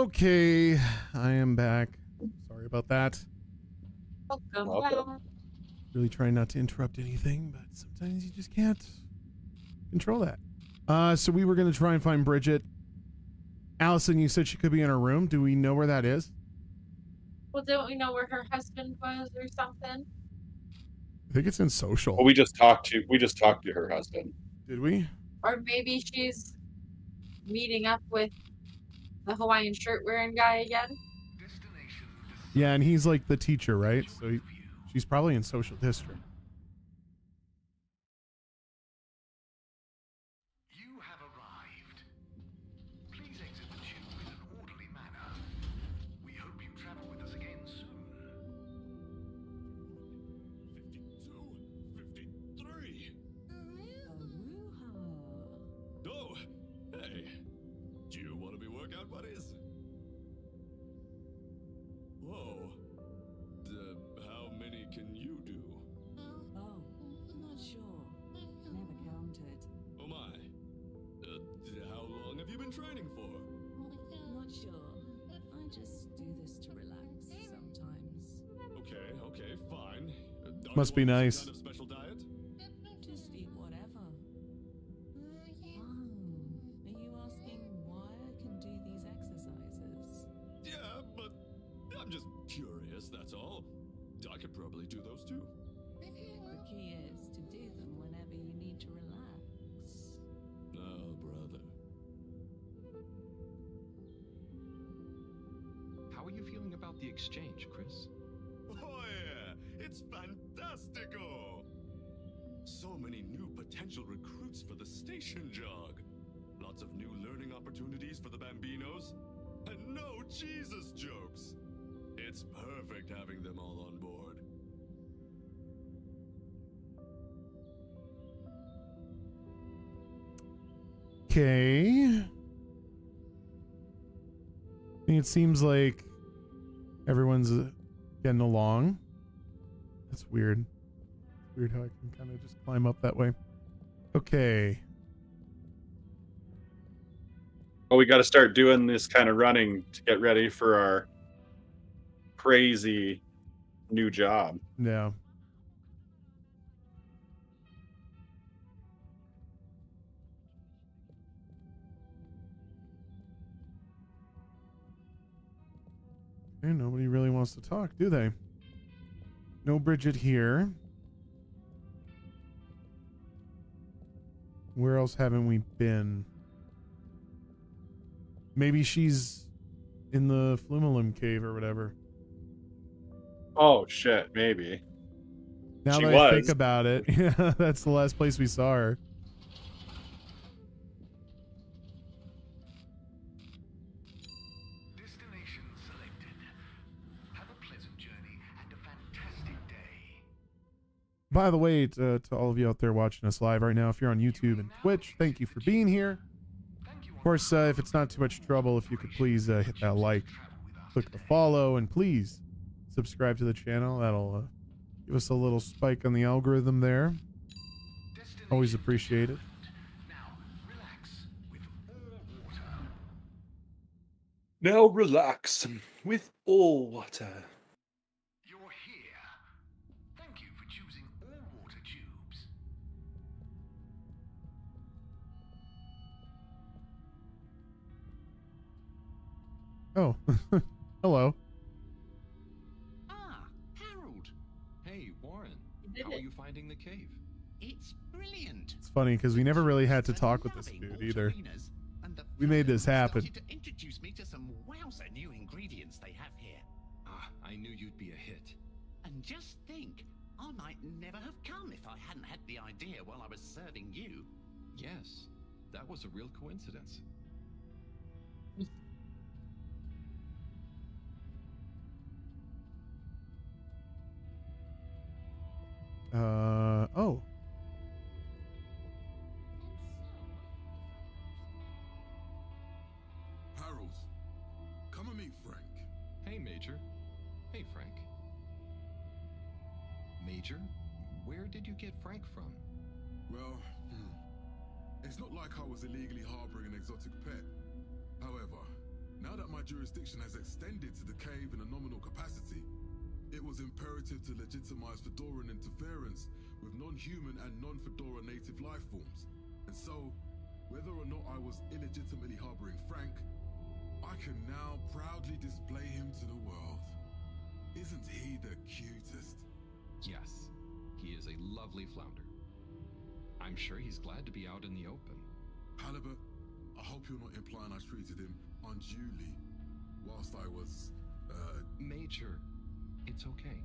Okay, I am back. Sorry about that. Welcome back. Really trying not to interrupt anything, but sometimes you just can't control that. So we were going to try and find Bridget. Allison, you said she could be in her room. Do we know where that is? Well, don't we know where her husband was or something? I think it's in social. Well, we just talked to her husband. Did we? Or maybe she's meeting up with the Hawaiian shirt wearing guy again. Yeah, and he's like the teacher, right? So she's probably in social district. You have arrived. Please exit the tube in an orderly manner. We hope you travel with us again soon. 52, 53. Oh, hey. Do you want to be workout buddies? Whoa. How many can you do? Oh, not sure. Never counted. Oh my. How long have you been training for? Not sure. I just do this to relax sometimes. Okay, fine. Must be nice. Kind of special diet? Just eat whatever. Oh, are you asking why I can do these exercises? Yeah, but I'm just curious, that's all. I could probably do those too. The key is to do them whenever you need to relax. Oh, brother. How are you feeling about the exchange, Chris? Oh yeah, it's fantastico! So many new potential recruits for the station jog. Lots of new learning opportunities for the Bambinos. And no Jesus jokes. It's perfect having them all on board. Okay. I think it seems like everyone's getting along. That's weird. Weird how I can kind of just climb up that way. Okay. Well, we got to start doing this kind of running to get ready for our crazy new job. Yeah. Okay, nobody really wants to talk, do they? No Bridget here. Where else haven't we been? Maybe she's in the Flumelum cave or whatever. Oh shit, maybe. Now She that I think was. about it, yeah, that's the last place we saw her. Destination selected. Have a pleasant journey and a fantastic day. By the way, to all of you out there watching us live right now, if you're on YouTube and Twitch, thank you for being here. Of course, if it's not too much trouble, if you could please hit that like, click the follow, and please subscribe to the channel. That'll give us a little spike on the algorithm there. Always appreciate it. Now relax with all water. You're here. Thank you for choosing all water tubes. Oh, hello. Ah, Harold. Hey, Warren. did How are it. you finding the cave? It's brilliant. It's funny because we never really had to talk with this dude either. We made this happen. Started to introduce me to some wowzer new ingredients they have here. Ah, I knew you'd be a hit. And just think, I might never have come if I hadn't had the idea while I was serving you. Yes, that was a real coincidence. Oh. Harold, come and meet Frank. Hey, Major. Hey, Frank. Major, where did you get Frank from? Well, it's not like I was illegally harboring an exotic pet. However, now that my my jurisdiction has extended to the cave in a nominal capacity, it was imperative to legitimize Fedoran interference with non-human and non-Fedora native life forms. And so, whether or not I was illegitimately harboring Frank, I can now proudly display him to the world. Isn't he the cutest? Yes, he is a lovely flounder. I'm sure he's glad to be out in the open. Halibut, I hope you're not implying I treated him unduly whilst I was, Major, it's okay.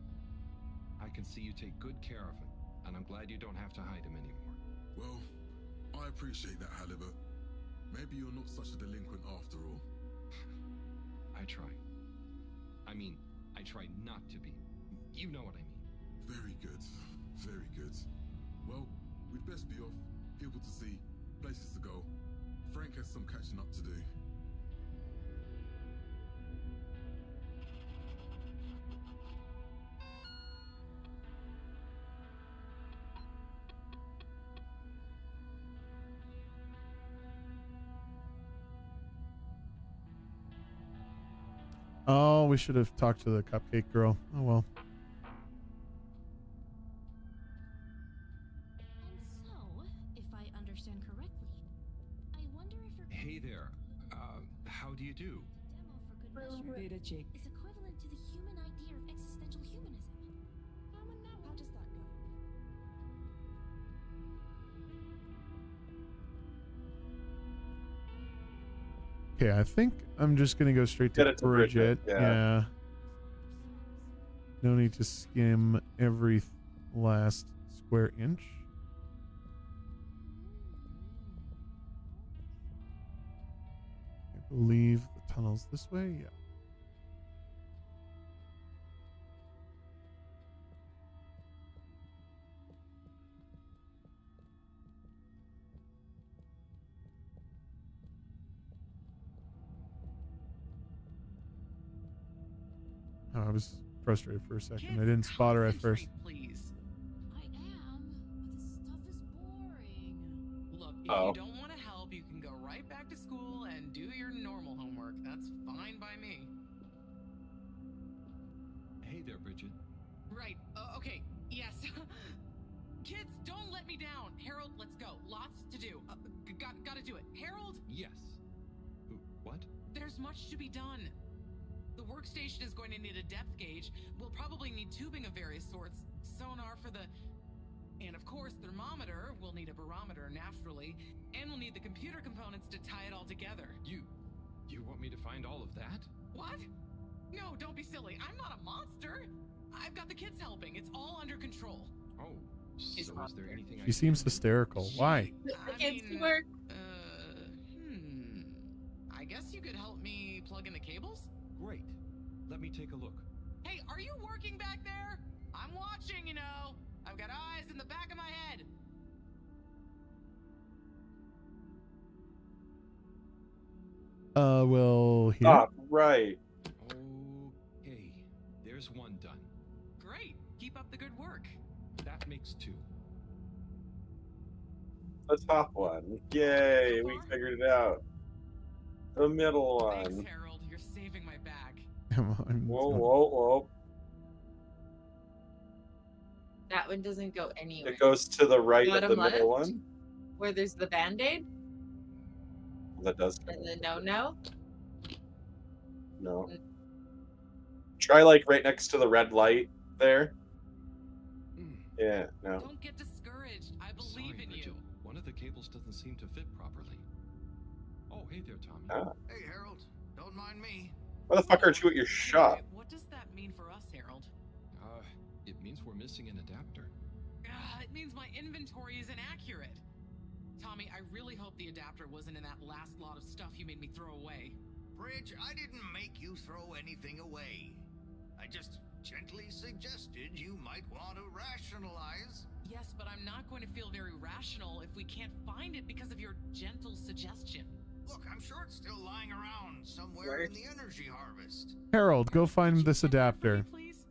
I can see you take good care of him, and I'm glad you don't have to hide him anymore. Well, I appreciate that, Halibut. Maybe you're not such a delinquent after all. I try. I mean, I try not to be. You know what I mean. Very good. Very good. Well, we'd best be off. People to see, places to go. Frank has some catching up to do. Oh, we should have talked to the cupcake girl. Oh well. And so, if I understand correctly, I wonder if your Hey there. How do you do? demo for good measure Data check. is equivalent to the human idea of existential humanism. How does that go? Okay, I think I'm just gonna go straight Get to it to Bridget. Bridget, yeah. No need to skim every last square inch. I believe the tunnel's this way. Yeah. Oh, I was frustrated for a second. I didn't spot her at first. Please. I am, but this stuff is boring. Look, if Oh. you don't want to help, you can go right back to school and do your normal homework. That's fine by me. Hey there, Bridget. Right. Okay. Yes. Kids, don't let me down. Harold, let's go. Lots to do. Gotta do it. Harold, Yes. What? there's much to be done. The workstation is going to need a depth gauge. We'll probably need tubing of various sorts, sonar for the... And of course, thermometer. We'll need a barometer, naturally. And we'll need the computer components to tie it all together. You want me to find all of that? What? No, don't be silly. I'm not a monster. I've got the kids helping. It's all under control. Oh, so is there anything She seems hysterical. Why? The I kids mean, work. I guess you could help me plug in the cables? Great. Let me take a look. Hey, are you working back there? I'm watching, you know. I've got eyes in the back of my head. Well, here. Ah, right. Okay, there's one done. Great. Keep up the good work. That makes two. The top one. Yay, we figured it out. The middle Thanks, one. Harold. You're saving my back. Come on. Whoa, whoa, whoa. That one doesn't go anywhere. It goes to the right of Bottom the middle left? one. Where there's the band-aid That does. and the no-no. No. Try like right next to the red light there. Yeah, no. Don't get discouraged. I believe Sorry, in Bridget. you. One of the cables doesn't seem to fit properly. Oh, hey there, Tommy. Ah. Hey, Harold. Don't mind me. Why the fuck aren't you at your shop? What does that mean for us, Harold? It means we're missing an adapter. It means my inventory is inaccurate. Tommy, I really hope the adapter wasn't in that last lot of stuff you made me throw away. Bridge, I didn't make you throw anything away. I just gently suggested you might want to rationalize. Yes, but I'm not going to feel very rational if we can't find it because of your gentle suggestion. Look, I'm sure it's still lying around somewhere in the energy harvest. Harold, go find this adapter. Please?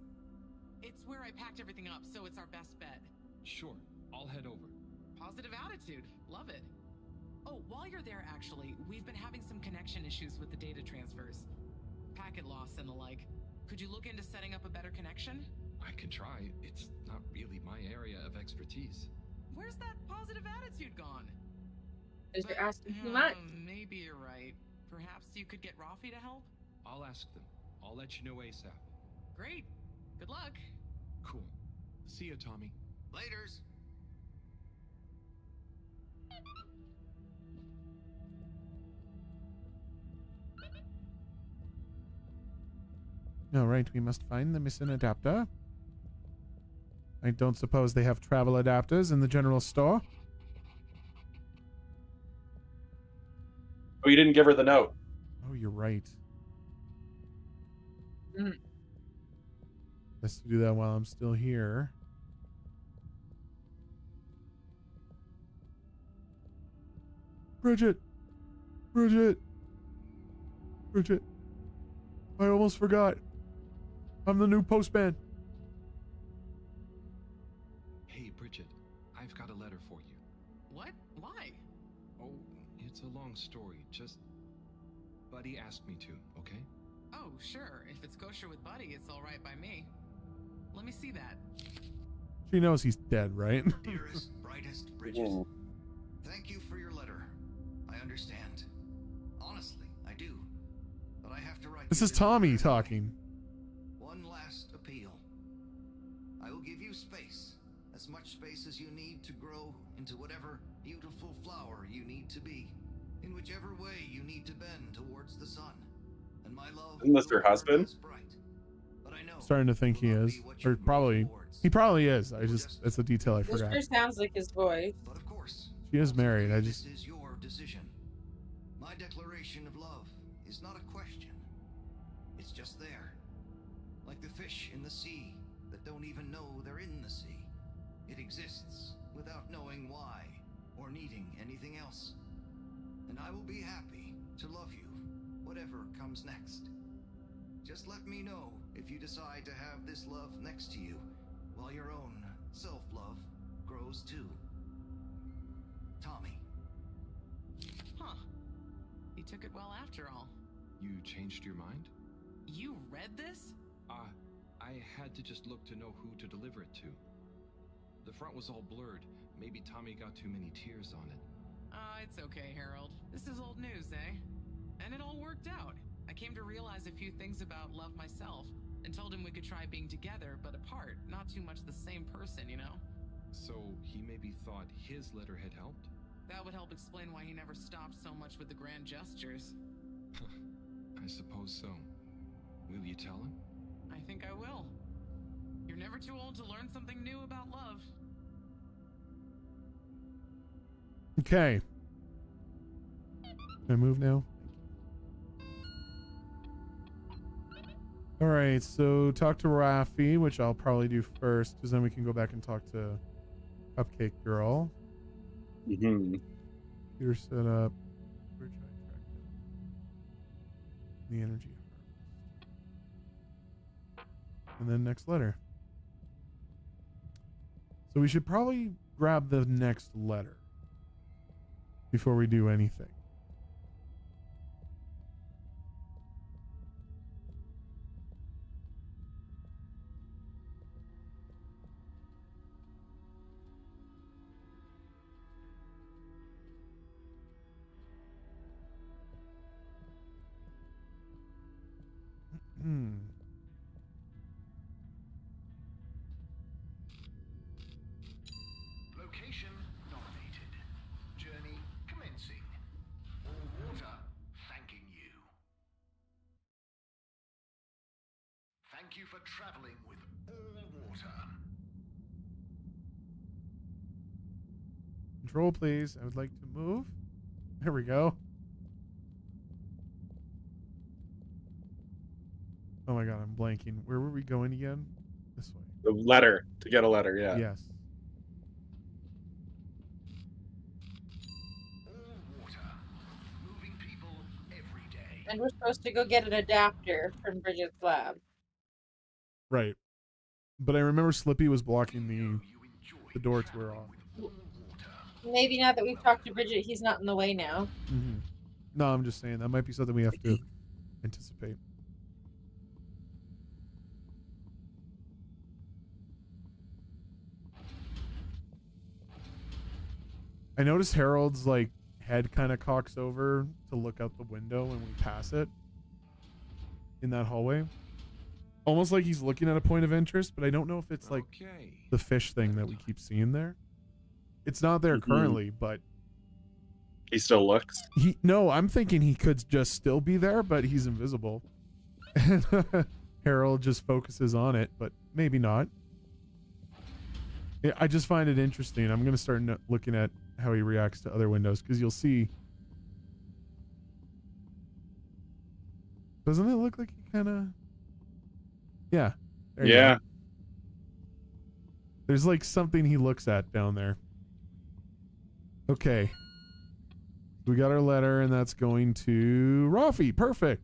It's where I packed everything up, so it's our best bet. Sure, I'll head over. Positive attitude. Love it. Oh, while you're there, actually, we've been having some connection issues with the data transfers. packet loss and the like. Could you look into setting up a better connection? I can try. It's not really my area of expertise. Where's that positive attitude gone? Because you're asking too much. Maybe you're right. Perhaps you could get Rafi to help? I'll ask them. I'll let you know ASAP. Great. Good luck. Cool. See ya, Tommy. Laters. All right, we must find the missing adapter. I don't suppose they have travel adapters in the general store. Oh, you didn't give her the note. Oh, you're right. Mm. Let's do that while I'm still here. Bridget! Bridget! Bridget! I almost forgot. I'm the new postman. Hey, Bridget. I've got a letter for you. What? Why? Oh, it's a long story. Just... Buddy asked me to, okay? Oh, sure. If it's kosher with Buddy, it's all right by me. Let me see that. She knows he's dead, right? Dearest, brightest Bridget, thank you for your letter. I understand. Honestly, I do. But I have to write. This is Tommy talking. One last appeal. I will give you space. As much space as you need to grow into whatever beautiful flower you need to be. In whichever way you need to bend towards the sun. And my love. Isn't this her husband? But I know. Starting to think he is. Or probably. He probably is. I just, that's a detail I This forgot. sure sounds like his voice. But of course, She is married. I just. this is your decision. My declaration of love is not a question. It's just there. Like the fish in the sea that don't even know they're in the sea. It exists without knowing why or needing anything else. And I will be happy to love you, whatever comes next. Just let me know if you decide to have this love next to you, while your own self-love grows too. Tommy. Huh. He took it well after all. You changed your mind? You read this? I had to just look to know who to deliver it to. The front was all blurred. Maybe Tommy got too many tears on it. It's okay, Harold. This is old news, eh? And it all worked out. I came to realize a few things about love myself, and told him we could try being together, but apart. Not too much the same person, you know? So he maybe thought his letter had helped? That would help explain why he never stopped so much with the grand gestures. I suppose so. Will you tell him? I think I will. You're never too old to learn something new about love. Okay. Can I move now? All right, so talk to Rafi, which I'll probably do first, because then we can go back and talk to Cupcake Girl. Mm-hmm. Computer setup. Where should I track them? The energy harvest. And then next letter. So we should probably grab the next letter before we do anything. Location nominated. Journey commencing. All water thanking you. Thank you for traveling with all water. Control, please. I would like to move. There we go. Oh my god, I'm blanking. Where were we going again? This way. The letter. To get a letter, yeah. Yes. All water. Moving people every day. And we're supposed to go get an adapter from Bridget's lab. Right. But I remember Slippy was blocking the door to her off. Maybe now that we've talked to Bridget, he's not in the way now. Mm-hmm. No, I'm just saying that might be something we have to anticipate. I noticed Harold's like head kind of cocks over to look out the window when we pass it in that hallway. Almost like he's looking at a point of interest, but I don't know if it's like the fish thing that we keep seeing there. It's not there currently, but he still looks. No, I'm thinking he could just still be there, but he's invisible. And Harold just focuses on it, but maybe not. Yeah, I just find it interesting. I'm going to start looking at how he reacts to other windows, because you'll see. Doesn't it look like he kind of... Yeah. There you go. There's like something he looks at down there. Okay. We got our letter, and that's going to Rafi. Perfect.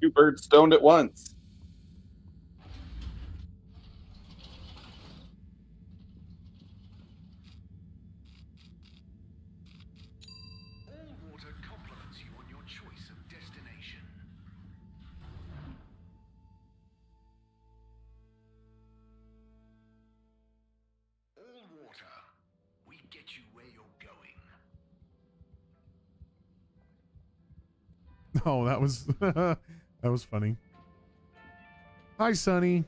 2 birds stoned at once. Allwater compliments you on your choice of destination. Allwater, we get you where you're going. Oh, that was that was funny. Hi, Sonny.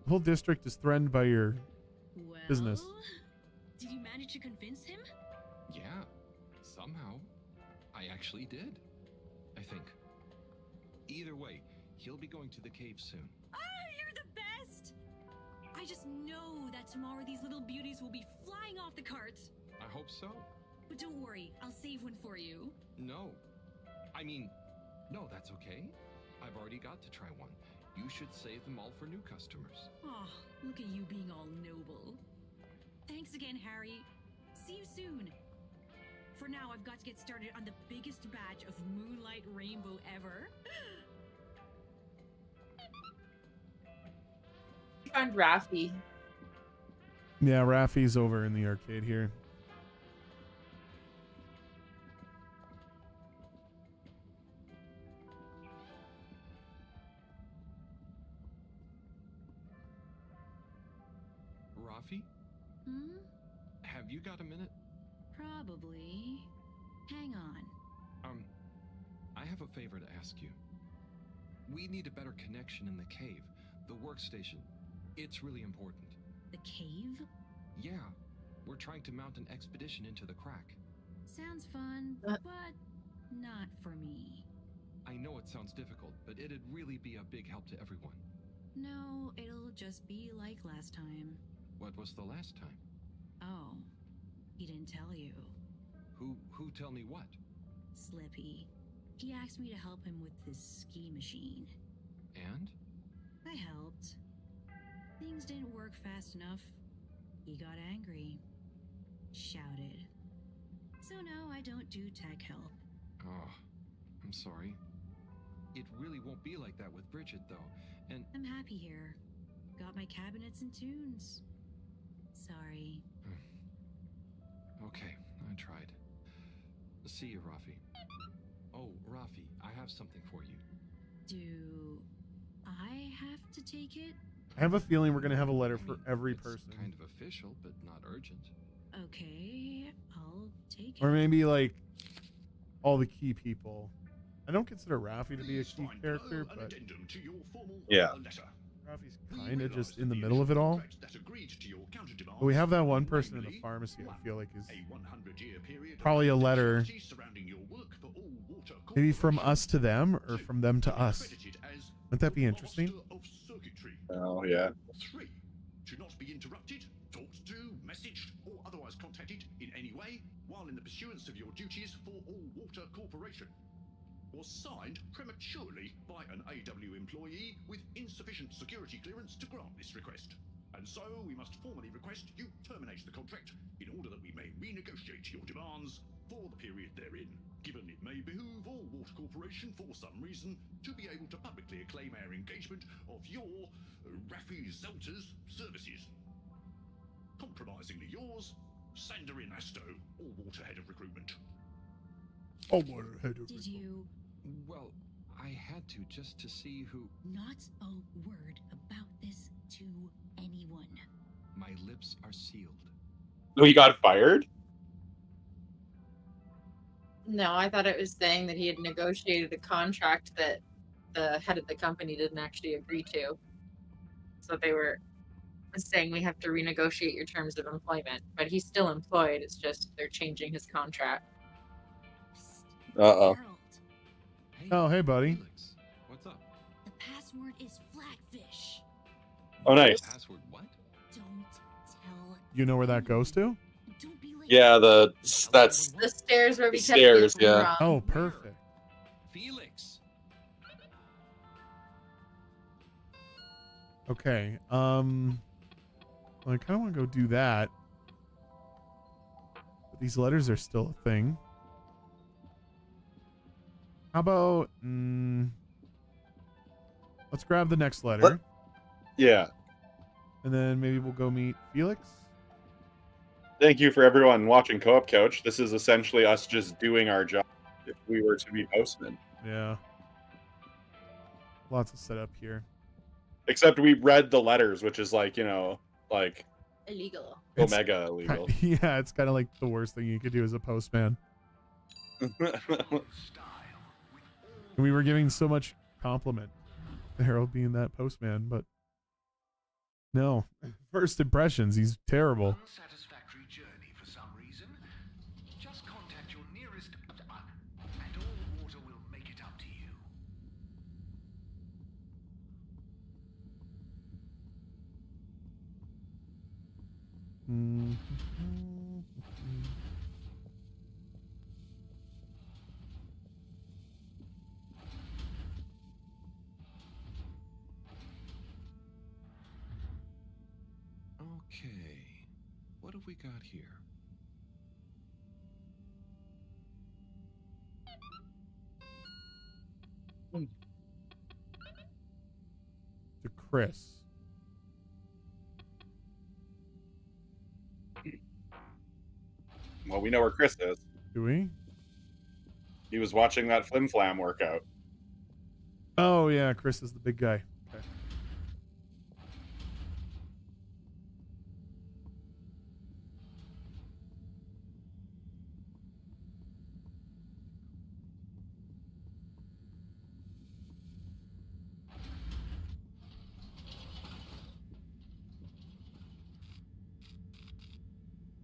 The whole district is threatened by your business. Did you manage to convince him? Yeah, somehow. I actually did. I think. Either way, he'll be going to the cave soon. Oh, you're the best! I just know that tomorrow these little beauties will be flying off the cart. I hope so. But don't worry, I'll save one for you. No. I mean, no, that's okay. I've already got to try one. You should save them all for new customers. Oh, look at you being all noble. Thanks again, Harry. See you soon. For now, I've got to get started on the biggest batch of Moonlight Rainbow ever. Found Rafi. Yeah, Rafi's over in the arcade here. Rafi? Hmm? Have you got a minute? Probably. Hang on. I have a favor to ask you. We need a better connection in the cave, the workstation. It's really important. The cave? Yeah. We're trying to mount an expedition into the crack. Sounds fun, but not for me. I know it sounds difficult, but it'd really be a big help to everyone. No, it'll just be like last time. What was the last time? Oh, he didn't tell you. Who tell me what? Slippy. He asked me to help him with this ski machine. And? I helped. Things didn't work fast enough. He got angry. Shouted. So no, I don't do tech help. Oh, I'm sorry. It really won't be like that with Bridget, though, and... I'm happy here. Got my cabinets and tunes. Sorry. Okay, I tried. See you, Rafi. Oh, Rafi, I have something for you. Do I have to take it? I have a feeling we're going to have a letter for every person. Kind of official, but not urgent. Okay, I'll take it. Or maybe like all the key people. I don't consider Rafi to be a key character, but yeah. Rafi's kind of just in the middle of it all. But we have that one person in the pharmacy I feel like is probably a letter maybe from us to them or from them to us. Wouldn't that be interesting? Oh, yeah. 3. To not be interrupted, talked to, messaged, or otherwise contacted in any way while in the pursuance of your duties for Allwater Corporation. Or signed prematurely by an AW employee with insufficient security clearance to grant this request. And so we must formally request you terminate the contract in order that we may renegotiate your demands for the period therein, given it may behoove Allwater Corporation for some reason to be able to publicly acclaim our engagement of your Rafi Zelter's services. Compromisingly yours, Sandorin Asto, Allwater Head of Recruitment. Allwater Head of Did you... Well, I had to just to see who... Not a word about this to anyone. My lips are sealed. Oh, he got fired? No, I thought it was saying that he had negotiated a contract that the head of the company didn't actually agree to. So they were saying we have to renegotiate your terms of employment. But he's still employed, it's just they're changing his contract. Uh-oh. Oh, hey, buddy. What's up? The password is Flatfish. Oh, nice. Password what? Don't tell. You know where that goes to? Yeah, that's The stairs where we kept stairs, you from yeah. Ron. Oh, perfect. Felix. Okay. Well, I kind of want to go do that. But these letters are still a thing. How about let's grab the next letter. Yeah. And then maybe we'll go meet Felix. Thank you for everyone watching Co-op Couch. This is essentially us just doing our job if we were to be postmen. Yeah. Lots of setup here. Except we read the letters, which is like, like Illegal. Omega illegal. Yeah, it's kind of like the worst thing you could do as a postman. And we were giving so much compliment to Harold being that postman, but no. First impressions, he's terrible. Unsatisfactory journey for some reason. Just contact your nearest and all water will make it up to you. Okay. What have we got here? To Chris. Well, we know where Chris is. Do we? He was watching that Flim Flam workout. Oh, yeah, Chris is the big guy. Okay.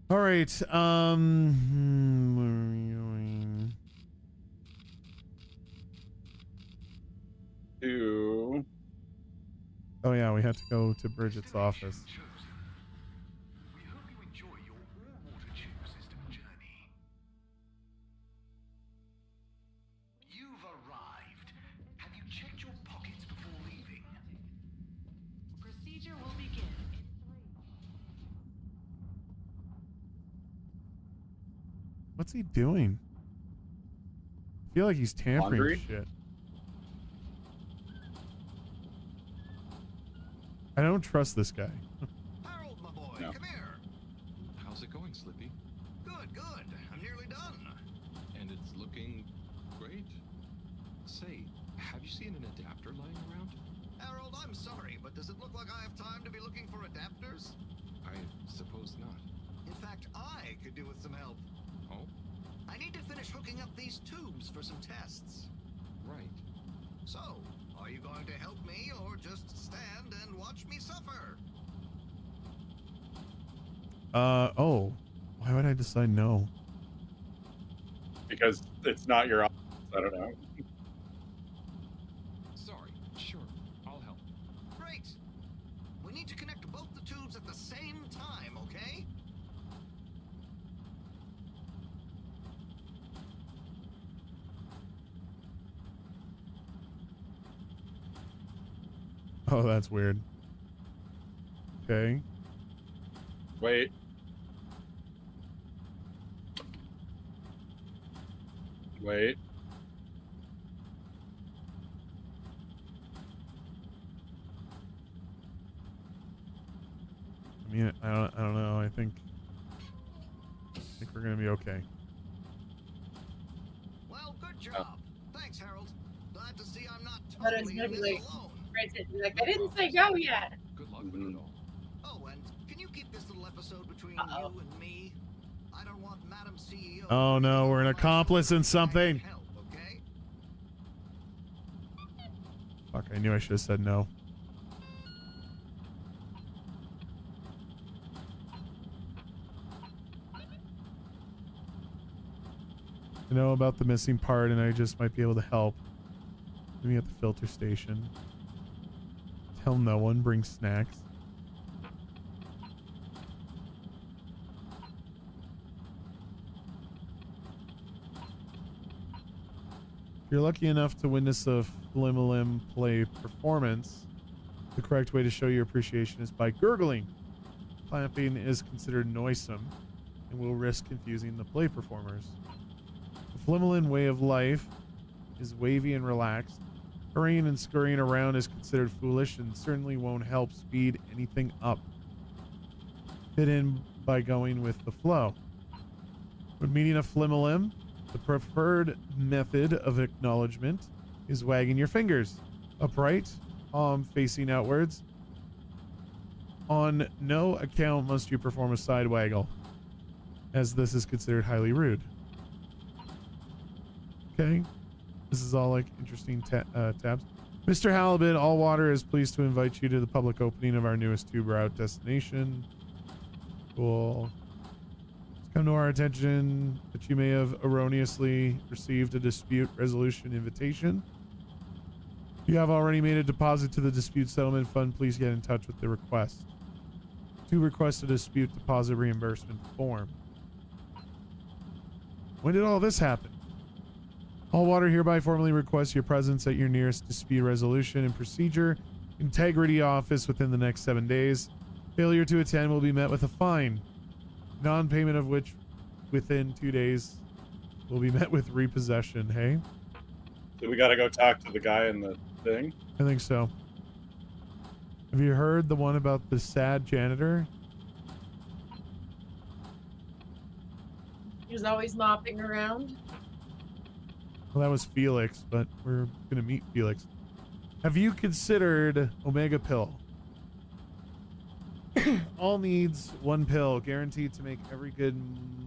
All right. Where are we going? To... Oh yeah, we had to go to Bridget's office. We hope you enjoy your all-water tube system journey. You've arrived. Have you checked your pockets before leaving? Procedure will begin. What's he doing? I feel like he's tampering Laundry? with shit. I don't trust this guy. Harold, my boy, No. come here. How's it going, Slippy? Good, good. I'm nearly done. And it's looking great. Say, have you seen an adapter lying around? Harold, I'm sorry, but does it look like I have time to be looking for adapters? I suppose not. In fact, I could do with some help. Oh? I need to finish hooking up these tubes for some tests. Right. So, are you going to help me or just stand and watch me suffer? Oh. Why would I decide no? Because it's not your office. I don't know. Sorry. Sure. I'll help. Great. We need to connect both the tubes at the same time, okay? Oh, that's weird. Okay. Wait. Wait. I mean, I don't know. I think we're gonna be okay. Well, good job. Thanks, Harold. Glad to see I'm not But it's totally gonna in be this like, alone. I didn't say go yet. Good luck with it all. Oh, and can you keep this little episode between you and me? Oh no, we're an accomplice in something. Fuck, I knew I should have said no. I know about the missing part and I just might be able to help. Maybe at the filter station. Tell no one, bring snacks. If you're lucky enough to witness a Flimmelim play performance, the correct way to show your appreciation is by gurgling. Clapping is considered noisome and will risk confusing the play performers. The Flimmelim way of life is wavy and relaxed. Hurrying and scurrying around is considered foolish and certainly won't help speed anything up. Fit in by going with the flow. When meeting a Flimmelim, the preferred method of acknowledgement is wagging your fingers. Upright, palm facing outwards. On no account must you perform a side waggle, as this is considered highly rude. Okay. This is all like interesting tabs. Mr. Halibut, All Water is pleased to invite you to the public opening of our newest tube route destination. Cool. It's come to our attention that you may have erroneously received a dispute resolution invitation. If you have already made a deposit to the dispute settlement fund, please get in touch with the request. To request a dispute deposit reimbursement form. When did all this happen? All Water hereby formally requests your presence at your nearest dispute resolution and procedure integrity office within the next 7 days. Failure to attend will be met with a fine, non-payment of which within 2 days will be met with repossession. Hey? So we gotta go talk to the guy in the thing? I think so. Have you heard the one about the sad janitor? He was always mopping around. Well, that was Felix, but we're gonna meet Felix. Have you considered Omega Pill? All needs one pill, guaranteed to make every good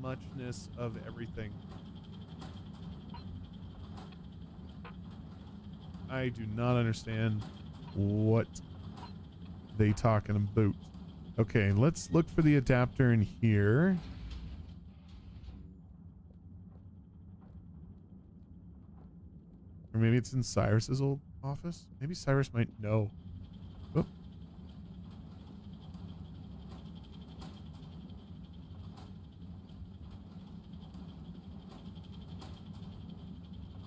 muchness of everything. I do not understand what they talking about. Okay, let's look for the adapter in here. Or maybe it's in Cyrus's old office. Maybe Cyrus might know. Oop.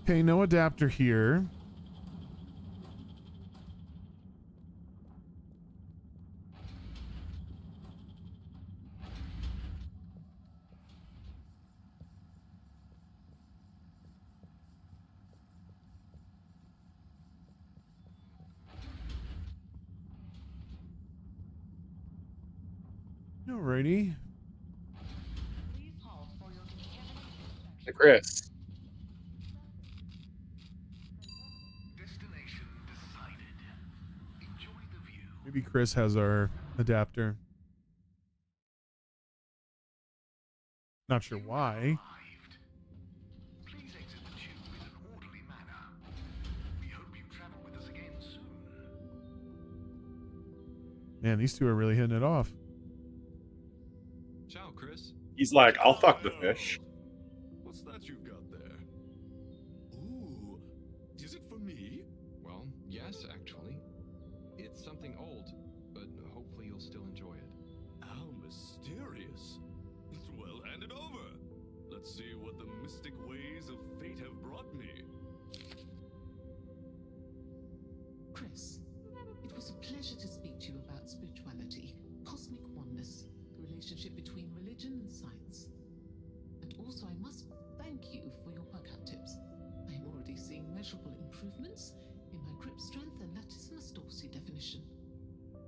Okay, no adapter here. Alrighty. Hey, Chris. Destination decided. Enjoy the view. Maybe Chris has our adapter. Not sure why. Please exit the tube in an orderly manner. We hope you travel with us again soon. Man, these two are really hitting it off. Ciao, Chris. He's like, I'll fuck the fish. What's that you've got there? Ooh, is it for me? Well, yes, actually. It's something old, but hopefully you'll still enjoy it. How mysterious. Well, hand it over. Let's see what the mystic ways of fate have brought me. Chris, it was a pleasure to speak to you about spirituality, cosmic oneness, the relationship between religion and science. And also, I must thank you for your workout tips. I am already seeing measurable improvements in my grip strength and latissimus dorsi definition.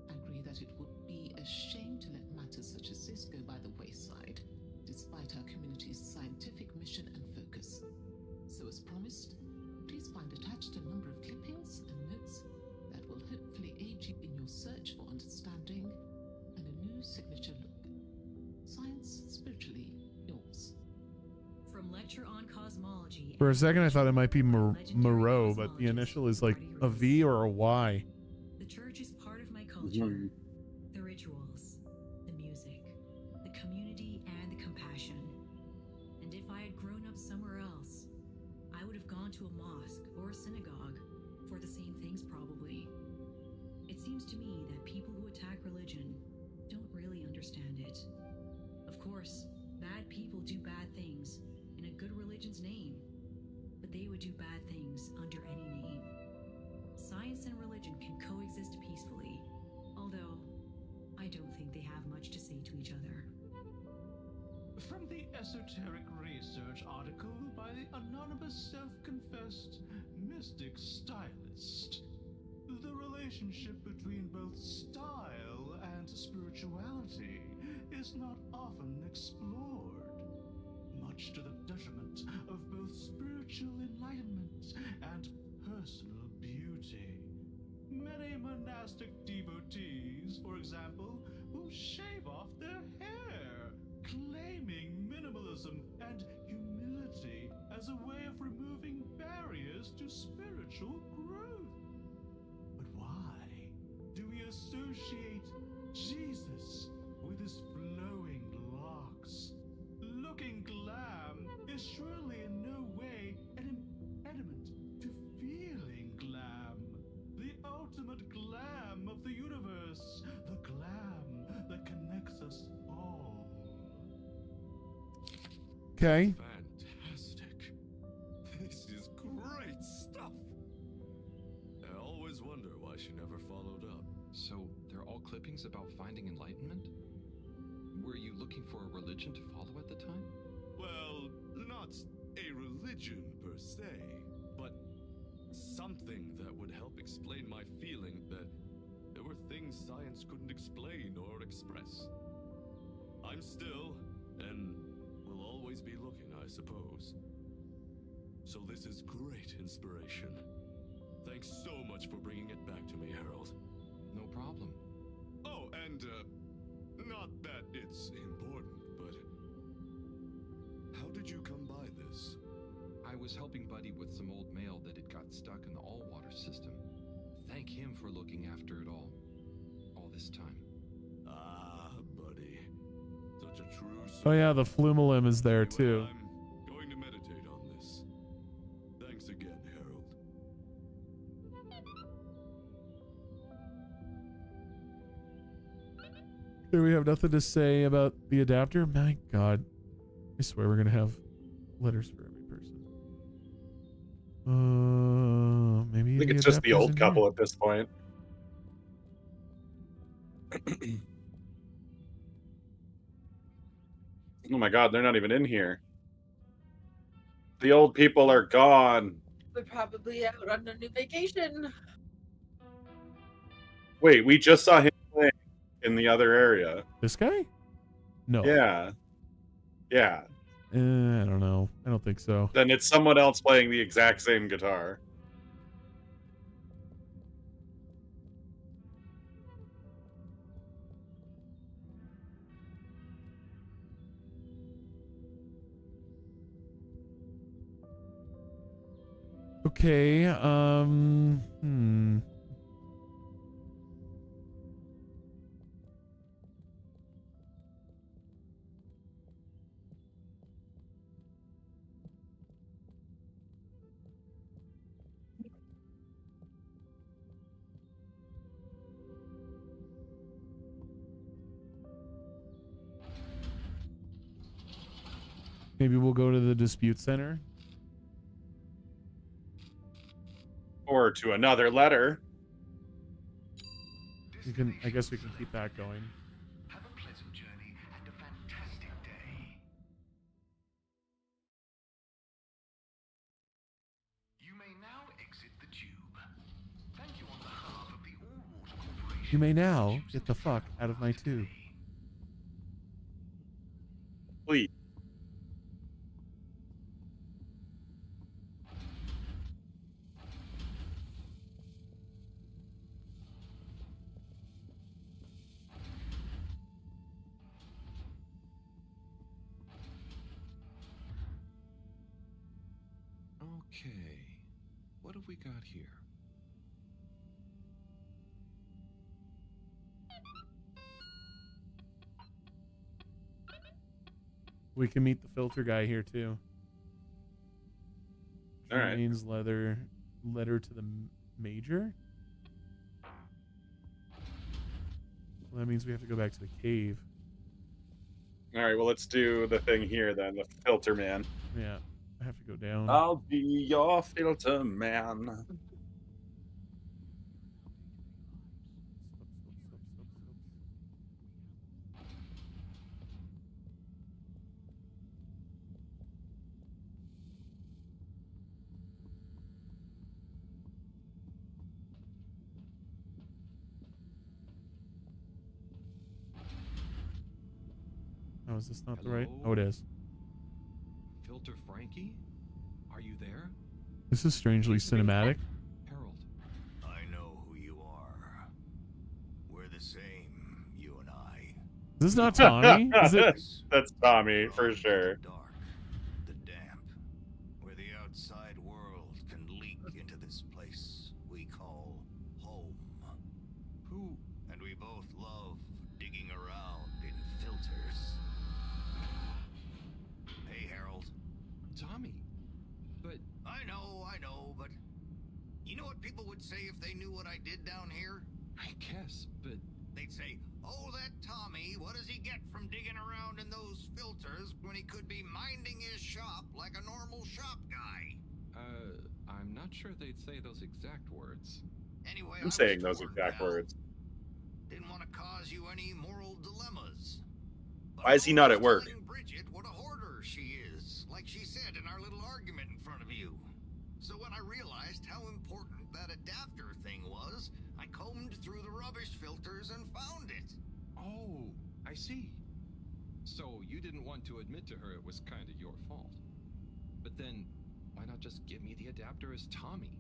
I agree that it would be a shame to let matters such as this go by the wayside, despite our community's scientific mission and focus. So as promised, please find attached a number of clippings and notes that will hopefully aid you in your search for understanding and a new signature look. Science spiritually yours. From lecture on cosmology. For a second, I thought it might be Moreau, but the initial is like a V or a Y. The church is part of my culture. The rituals, the music, the community, and the compassion. And if I had grown up somewhere else, I would have gone to a mosque or a synagogue for the same things probably. It seems to me that people who attack religion don't really understand it. Of course, bad people do bad things in a good religion's name, but they would do bad things under any name. Science and religion can coexist peacefully, although I don't think they have much to say to each other. From the esoteric research article by the anonymous self-confessed mystic stylist, the relationship between both style and spirituality is not often explored, much to the detriment of both spiritual enlightenment and personal beauty. Many monastic devotees, for example, will shave off their hair, claiming minimalism and humility as a way of removing barriers to spiritual growth. But why do we associate Jesus with his flowing locks? Looking glam is surely in no way an impediment to feeling glam. The ultimate glam of the universe, the glam that connects us all. Okay. Fantastic. This is great stuff. I always wonder why she never followed up. So, they're all clippings about finding enlightenment? Were you looking for a religion to follow at the time? Well, not a religion per se, but something that would help explain my feeling that there were things science couldn't explain or express. I'm still, and will always be looking, I suppose. So this is great inspiration. Thanks so much for bringing it back to me, Harold. No problem. Oh, and, not that it's important, but how did you come by this? I was helping Buddy with some old mail that had got stuck in the all-water system. Thank him for looking after it all this time. Ah, Buddy. Such a true... Oh yeah, the Flumalim is there too. I'm going to meditate on this. Thanks again, Harold. Do we have nothing to say about the adapter? My God. I swear we're going to have letters for every person. Maybe I think it's just the old couple at this point. Oh my God, they're not even in here. The old people are gone. We're probably out on a new vacation. Wait, we just saw him playing in the other area. This guy? No. Yeah. Yeah. I don't know. I don't think so. Then it's someone else playing the exact same guitar. Okay, maybe we'll go to the dispute center. Or to another letter. We can, I guess we can keep that going. Have a pleasant journey and a fantastic day. You may now exit the tube. Thank you on behalf of the All-Water Corporation. You may now get the fuck out of my tube. Please. Okay, what have we got here? We can meet the filter guy here too. All right. Remains letter to the major. Well, that means we have to go back to the cave. All right, well, let's do the thing here then, the filter man. Yeah, I have to go down. I'll be your filter man. Oh, is this not the right? Oh, it is. Filter Frankie? Are you there? This is strangely cinematic. Harold. I know who you are. We're the same, you and I. Is this not Tommy? Is it? That's Tommy, for sure. Dark, the damp, where the outside world can leak into this place we call home. Who? And we both love digging around in filters. Hey, Harold. Tommy. But I know, but you know what people would say if they knew what I did down here? I guess, but They'd say, "Oh, that Tommy, what does he get from digging around in those filters when he could be minding his shop like a normal shop guy?" I'm not sure they'd say those exact words. Anyway, I'm saying those exact words. Didn't want to cause you any moral dilemmas. But Why is he not at I'm work? telling Bridget what a hoarder she is, like she said in our little argument in front of you. So when I realized how important that adapter thing was, I combed through the rubbish filters and found it. Oh, I see. So you didn't want to admit to her it was kind of your fault. But then, why not just give me the adapter as Tommy?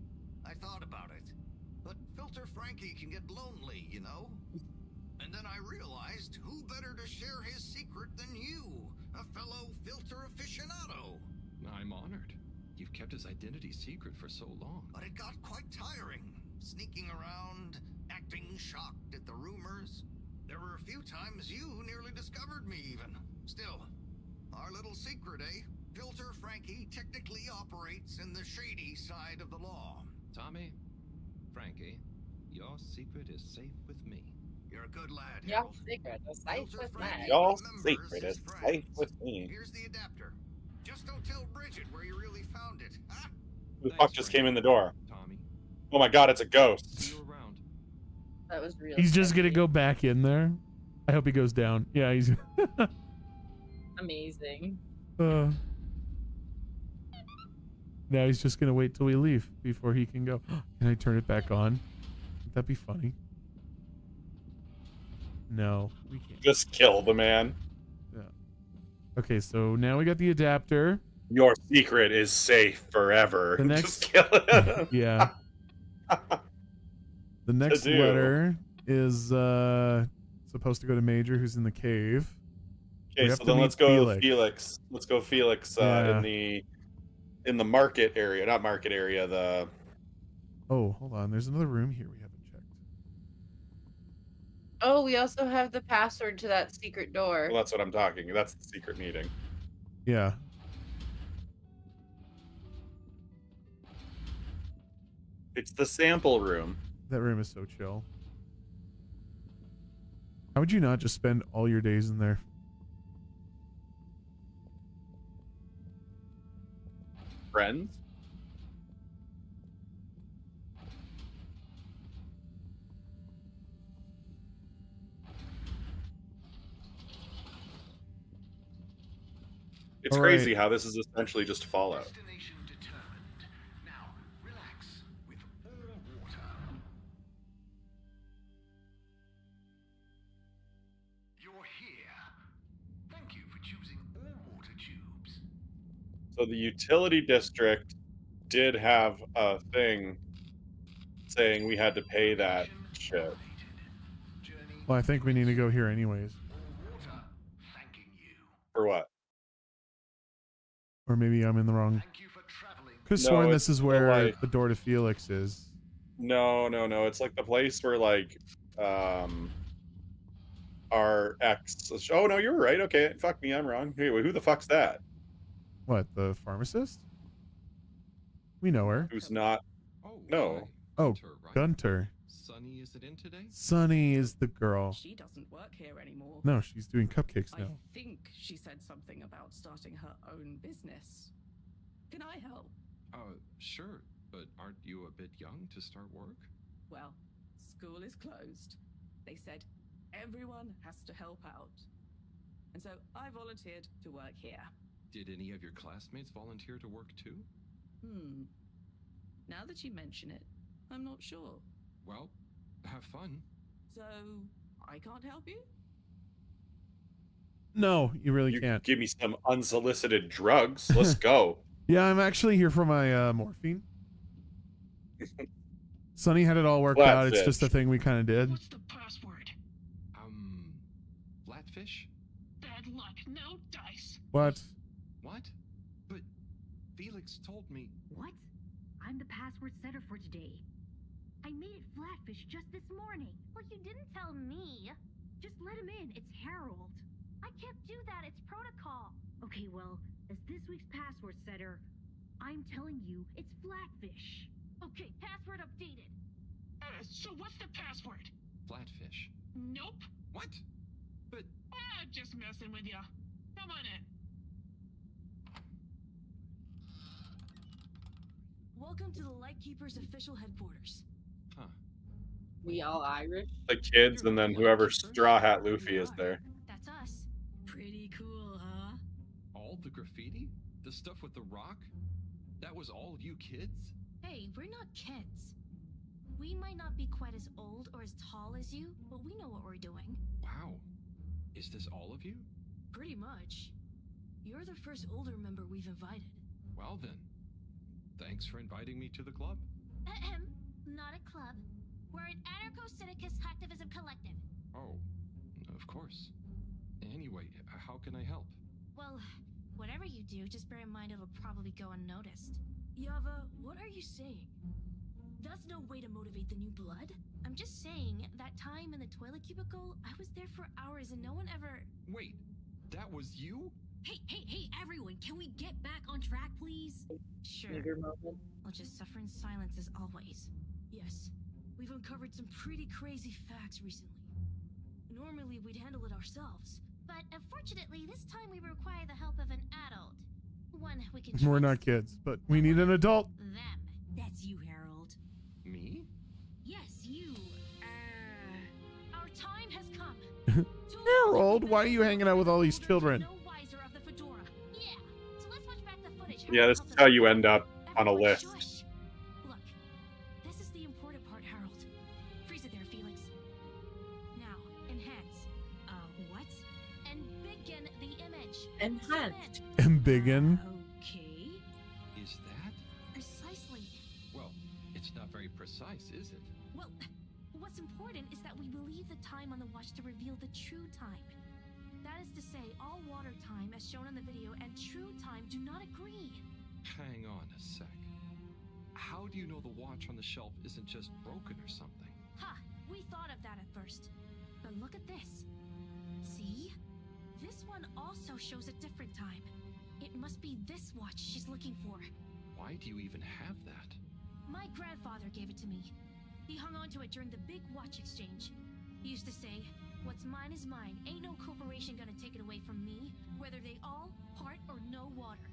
I thought about it. But Filter Frankie can get lonely, you know? And then I realized who better to share his secret than you, a fellow filter aficionado. I'm honored. You've kept his identity secret for so long. But it got quite tiring, sneaking around, acting shocked at the rumors. There were a few times you nearly discovered me even. Still, our little secret, eh? Filter Frankie technically operates in the shady side of the law. Tommy, Frankie, your secret is safe with me. You're a good lad, Your Harold. secret is safe with me. Your secret is safe with me. Here's the adapter. Just don't tell Bridget where you really found it, huh? Who the fuck just came in the door? Tommy. Oh my god, it's a ghost. See you around. That was real. He's just gonna go back in there. I hope he goes down. Yeah, he's. Amazing. Now he's just gonna wait till we leave before he can go. Can I turn it back on? Would that be funny? No, we can't. Just kill the man. Yeah. Okay, so now we got the adapter. Your secret is safe forever. The next, Just kill it. yeah. The next do. letter is supposed to go to Major, who's in the cave. We Okay, have so to then meet let's go Felix. Felix. Let's go Felix Yeah. in the market area, not market area, the Oh, hold on. There's another room here we haven't checked. Oh, we also have the password to that secret door. well, that's what I'm talking. That's the secret meeting. Yeah. It's the sample room. That room is so chill. How would you not just spend all your days in there? Friends? It's All crazy right. how this is essentially just Fallout. Destination determined. Now, relax with all water. You're here. Thank you for choosing all water tubes. So the utility district did have a thing saying we had to pay that shit. Well, I think we need to go here anyways. For what? Or maybe I'm in the wrong Could have sworn it's this is where like- the door to Felix is. No. It's like the place where like our ex. Oh no, you're right. Okay, fuck me, I'm wrong. Hey, wait, who the fuck's that? What, the pharmacist? We know her. Who's not? No. Oh, Gunter. Sunny isn't in today? Sunny is the girl. She doesn't work here anymore. No, she's doing cupcakes I now. think she said something about starting her own business. Can I help? Sure, but aren't you a bit young to start work? Well, school is closed. They said everyone has to help out. And so I volunteered to work here. Did any of your classmates volunteer to work too? Now that you mention it, I'm not sure. Well, have fun. So, I can't help you? No, you really You can't. give me some unsolicited drugs. Let's go. Yeah, I'm actually here for my morphine. Sunny had it all worked out. It's just a thing we kind of did. What's the password? Flatfish? Bad luck, no dice. What? What? But Felix told me. What? I'm the password setter for today. I made it Flatfish just this morning. Well, you didn't tell me. Just let him in. It's Harold. I can't do that. It's protocol. Okay, well, as this week's password setter, I'm telling you, it's Flatfish. Okay, password updated. So what's the password? Flatfish. Nope. What? But... just messing with ya. Come on in. Welcome to the Lightkeeper's official headquarters. Huh. We all Irish? The kids and then whoever Straw Hat Luffy is there. That's us. Pretty cool, huh? All the graffiti? The stuff with the rock? That was all you kids? Hey, we're not kids. We might not be quite as old or as tall as you, but we know what we're doing. Wow. Is this all of you? Pretty much. You're the first older member we've invited. Well then. Thanks for inviting me to the club. Ahem. Not a club. We're an anarcho-syndicist activism collective. Oh, of course. Anyway, how can I help? Well, whatever you do, just bear in mind it'll probably go unnoticed. Yava, what are you saying? That's no way to motivate the new blood. I'm just saying, that time in the toilet cubicle, I was there for hours and no one ever... Wait, that was you? Hey, everyone, can we get back on track, please? Sure. Moment. I'll just suffer in silence as always. Yes, we've uncovered some pretty crazy facts recently. Normally, we'd handle it ourselves. But unfortunately, this time we require the help of an adult. One we can We're trust. not kids, but we need an adult. Them. That's you, Harold. Me? Yes, you. Our time has come. Harold, why are you hanging out with all these children? No wiser of the fedora. Yeah. So let's watch back the footage. Yeah, this is how you end up on a list. Shush. Look, this is the important part, Harold. Freeze it there, Felix. Now, enhance. What? And begin the image. Enhance. Embiggen. Okay. Is that? Precisely. Well, it's not very precise, is it? Well, what's important is that we believe the time on the watch to reveal the true time. That is to say, all water time, as shown in the video, and true time do not agree. Hang on a sec. How do you know the watch on the shelf isn't just broken or something? Ha! We thought of that at first. But look at this. See? This one also shows a different time. It must be this watch she's looking for. Why do you even have that? My grandfather gave it to me. He hung on to it during the big watch exchange. He used to say, "What's mine is mine. Ain't no corporation gonna take it away from me, whether they all, part, or no water."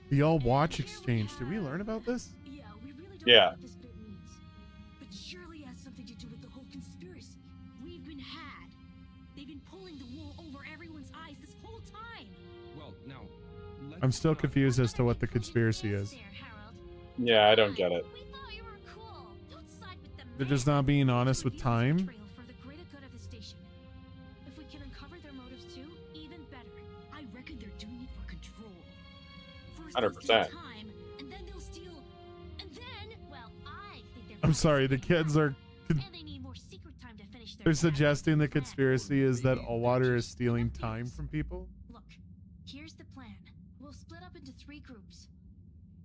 The all watch exchange. Did we learn about this? Yeah, we really don't Yeah. know what this bit means. But surely it has something to do with the whole conspiracy. We've been had. They've been pulling the wool over everyone's eyes this whole time. Well, now, let's I'm still not- confused as to what the conspiracy is. There, Harold. Yeah, I don't get it. We thought you were cool. Don't side with the They're man. just not being honest with Use this time. trail for the greater good of the station. If we can uncover their motives too, even better. I reckon they're doing it for control. First 100%. they'll steal time, and then they'll steal, and then Well, I think they're I'm sorry, the kids are. and they need more secret time to finish their They're task. suggesting the conspiracy is that all water is stealing time from people. Look, here's the plan. We'll split up into 3 groups.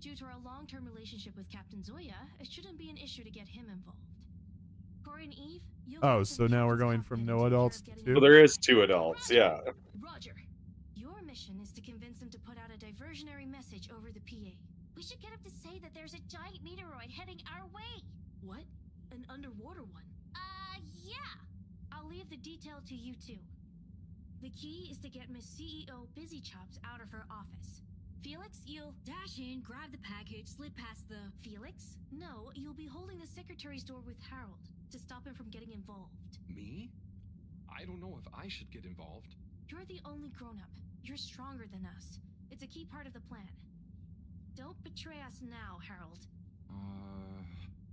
Due to our long-term relationship with Captain Zoya, it shouldn't be an issue to get him involved. Corey and Eve, you'll Oh, so now we're going from no adults to Well, 2? there is 2 adults, yeah. Roger. Your mission is to convince him to put out a diversionary message over the PA. We should get him to say that there's a giant meteoroid heading our way. What? An underwater one? Yeah. I'll leave the detail to you two. The key is to get Miss CEO Busy Chops out of her office. Felix, you'll dash in, grab the package, slip past the... Felix? No, you'll be holding the secretary's door with Harold to stop him from getting involved. Me? I don't know if I should get involved. You're the only grown-up. You're stronger than us. It's a key part of the plan. Don't betray us now, Harold.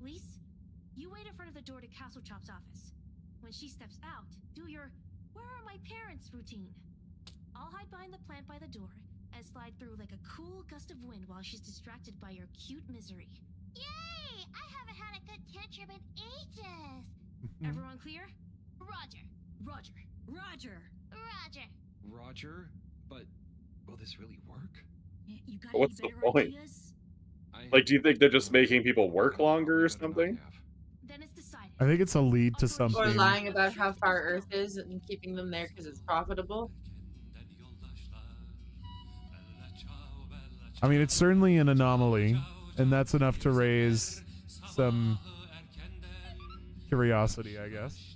Lise, you wait in front of the door to Castle Chop's office. When she steps out, do your "where are my parents" routine. I'll hide behind the plant by the door and slide through like a cool gust of wind while she's distracted by your cute misery. Yay! I haven't had a good tantrum in ages. Everyone clear? Roger. Roger. Roger. Roger. Roger, but will this really work? You got What's the any better point? ideas? Like, do you think they're just making people work longer or something? Then it's decided. I think it's a lead to something. Or lying about how far Earth is and keeping them there because it's profitable. I mean, it's certainly an anomaly, and that's enough to raise some curiosity, I guess.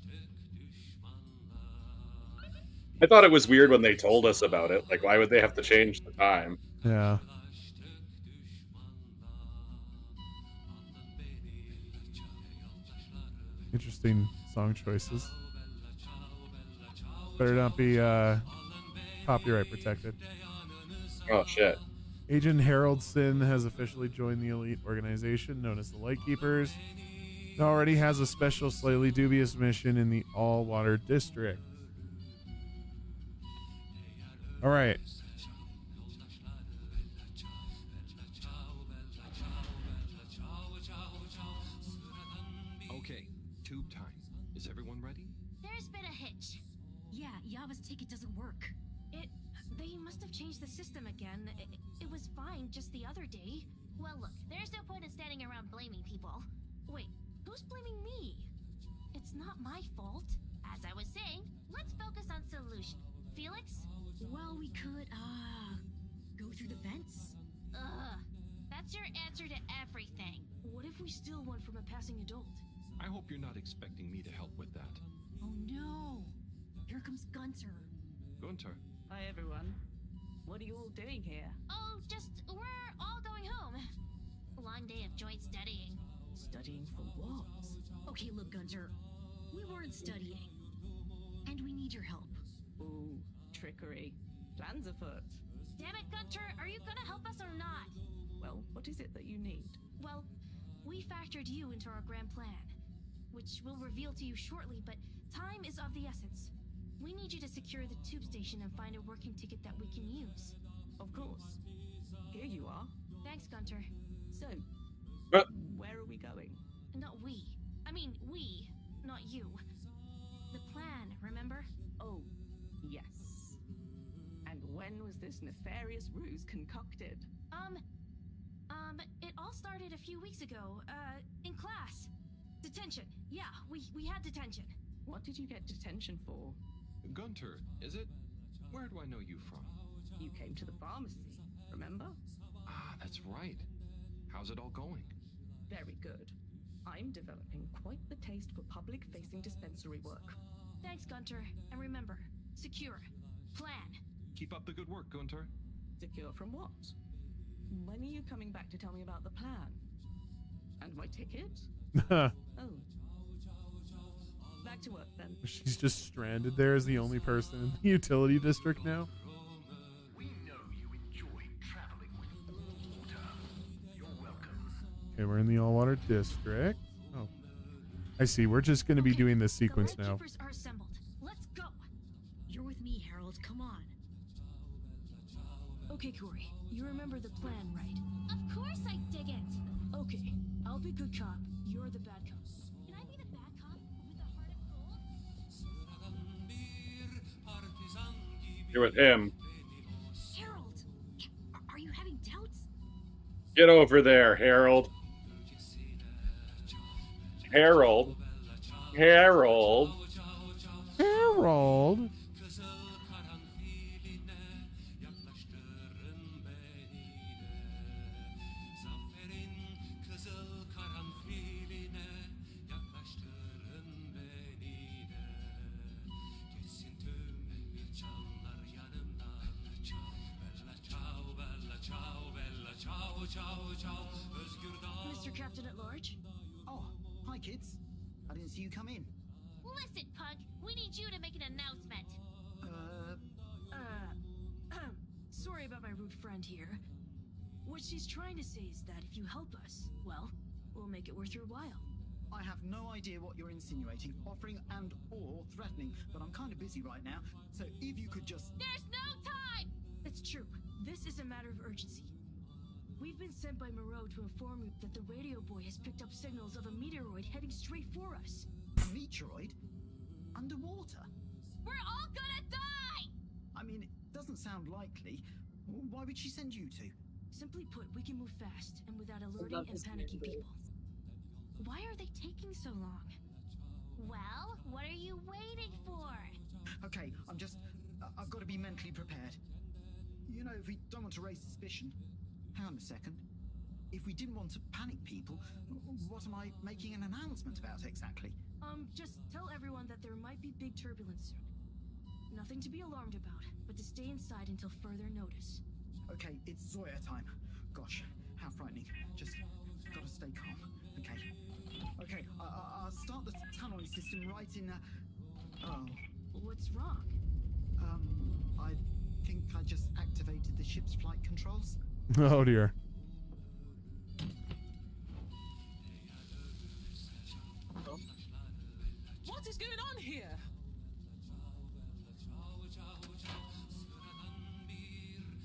I thought it was weird when they told us about it. Like, why would they have to change the time? Yeah. Interesting song choices. Better not be copyright protected. Oh, shit. Agent Harold Sin has officially joined the elite organization known as the Lightkeepers. He already has a special, slightly dubious mission in the All-Water District. All right. Okay, tube time. Is everyone ready? There's been a hitch. Yeah, Yava's ticket doesn't work. They must have changed the system again. It was fine just the other day. Well, look, there's no point in standing around blaming people. Wait, who's blaming me? It's not my fault. As I was saying, let's focus on solution. Felix? Well, we could, go through the vents? That's your answer to everything. What if we steal one from a passing adult? I hope you're not expecting me to help with that. Oh no! Here comes Gunter. Gunter. Hi, everyone. What are you all doing here? Oh, we're all going home. Long day of joint studying. Studying for what? Okay, look, Gunter. We weren't studying. And we need your help. Ooh, trickery. Plans afoot. Damn it, Gunter, are you gonna help us or not? Well, what is it that you need? Well, we factored you into our grand plan, which we'll reveal to you shortly, but time is of the essence. We need you to secure the tube station and find a working ticket that we can use. Of course. Here you are. Thanks, Gunter. So, where are we going? Not we. I mean, we, not you. The plan, remember? Oh, yes. And when was this nefarious ruse concocted? It all started a few weeks ago, in class. Detention. Yeah, we had detention. What did you get detention for? Gunter, is it? Where do I know you from? You came to the pharmacy, remember? Ah, that's right. How's it all going? Very good. I'm developing quite the taste for public-facing dispensary work. Thanks, Gunter. And remember, secure. Plan. Keep up the good work, Gunter. Secure from what? When are you coming back to tell me about the plan? And my ticket? Oh. Back to work, then. She's just stranded there as the only person in the utility district now. We know you enjoy traveling with water. You're welcome. Okay, we're in the All-Water District. Oh. I see. We're just going to be doing this sequence the now. Lightkeepers are assembled. Let's go. You're with me, Harold. Come on. Okay, Corey. You remember the plan, right? Of course I dig it. Okay. I'll be good cop. You're the bad cop. Can I be the bad cop with a heart of gold? You're with him. Harold! Are you having doubts? Get over there, Harold. Harold. Harold. Harold. Mr. Captain at Large? Oh, hi kids. I didn't see you come in. Listen, Punk, we need you to make an announcement. Sorry about my rude friend here. What she's trying to say is that if you help us, well, we'll make it worth your while. I have no idea what you're insinuating, offering and or threatening, but I'm kind of busy right now, so if you could just... There's no time! It's true. This is a matter of urgency. We've been sent by Moreau to inform you that the radio boy has picked up signals of a meteoroid heading straight for us. Meteoroid? Underwater? We're all gonna die! I mean, it doesn't sound likely. Why would she send you two? Simply put, we can move fast and without alerting and panicking people. Why are they taking so long? Well, what are you waiting for? Okay, I've got to be mentally prepared. You know, if we don't want to raise suspicion... Hang on a second. If we didn't want to panic people, what am I making an announcement about exactly? Just tell everyone that there might be big turbulence soon. Nothing to be alarmed about, but to stay inside until further notice. Okay, it's Zoya time. Gosh, how frightening. Just gotta stay calm. Okay, I'll start the tunneling system right in... Oh. What's wrong? I think I just activated the ship's flight controls. Oh dear. What is going on here?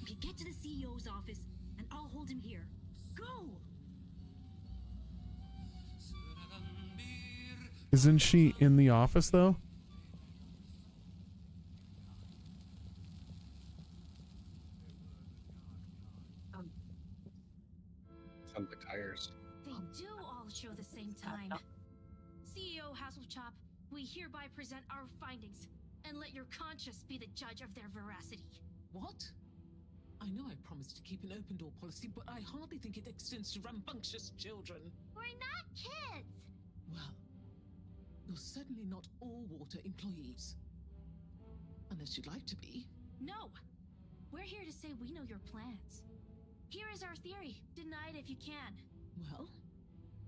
Okay, get to the CEO's office and I'll hold him here. Go! Isn't she in the office though? Sounds like tires. They do all show the same time. CEO Hasselchop, we hereby present our findings, and let your conscience be the judge of their veracity. What? I know I promised to keep an open door policy, but I hardly think it extends to rambunctious children. We're not kids! Well, you're certainly not all water employees. Unless you'd like to be. No! We're here to say we know your plans. Here is our theory. Deny it if you can. Well,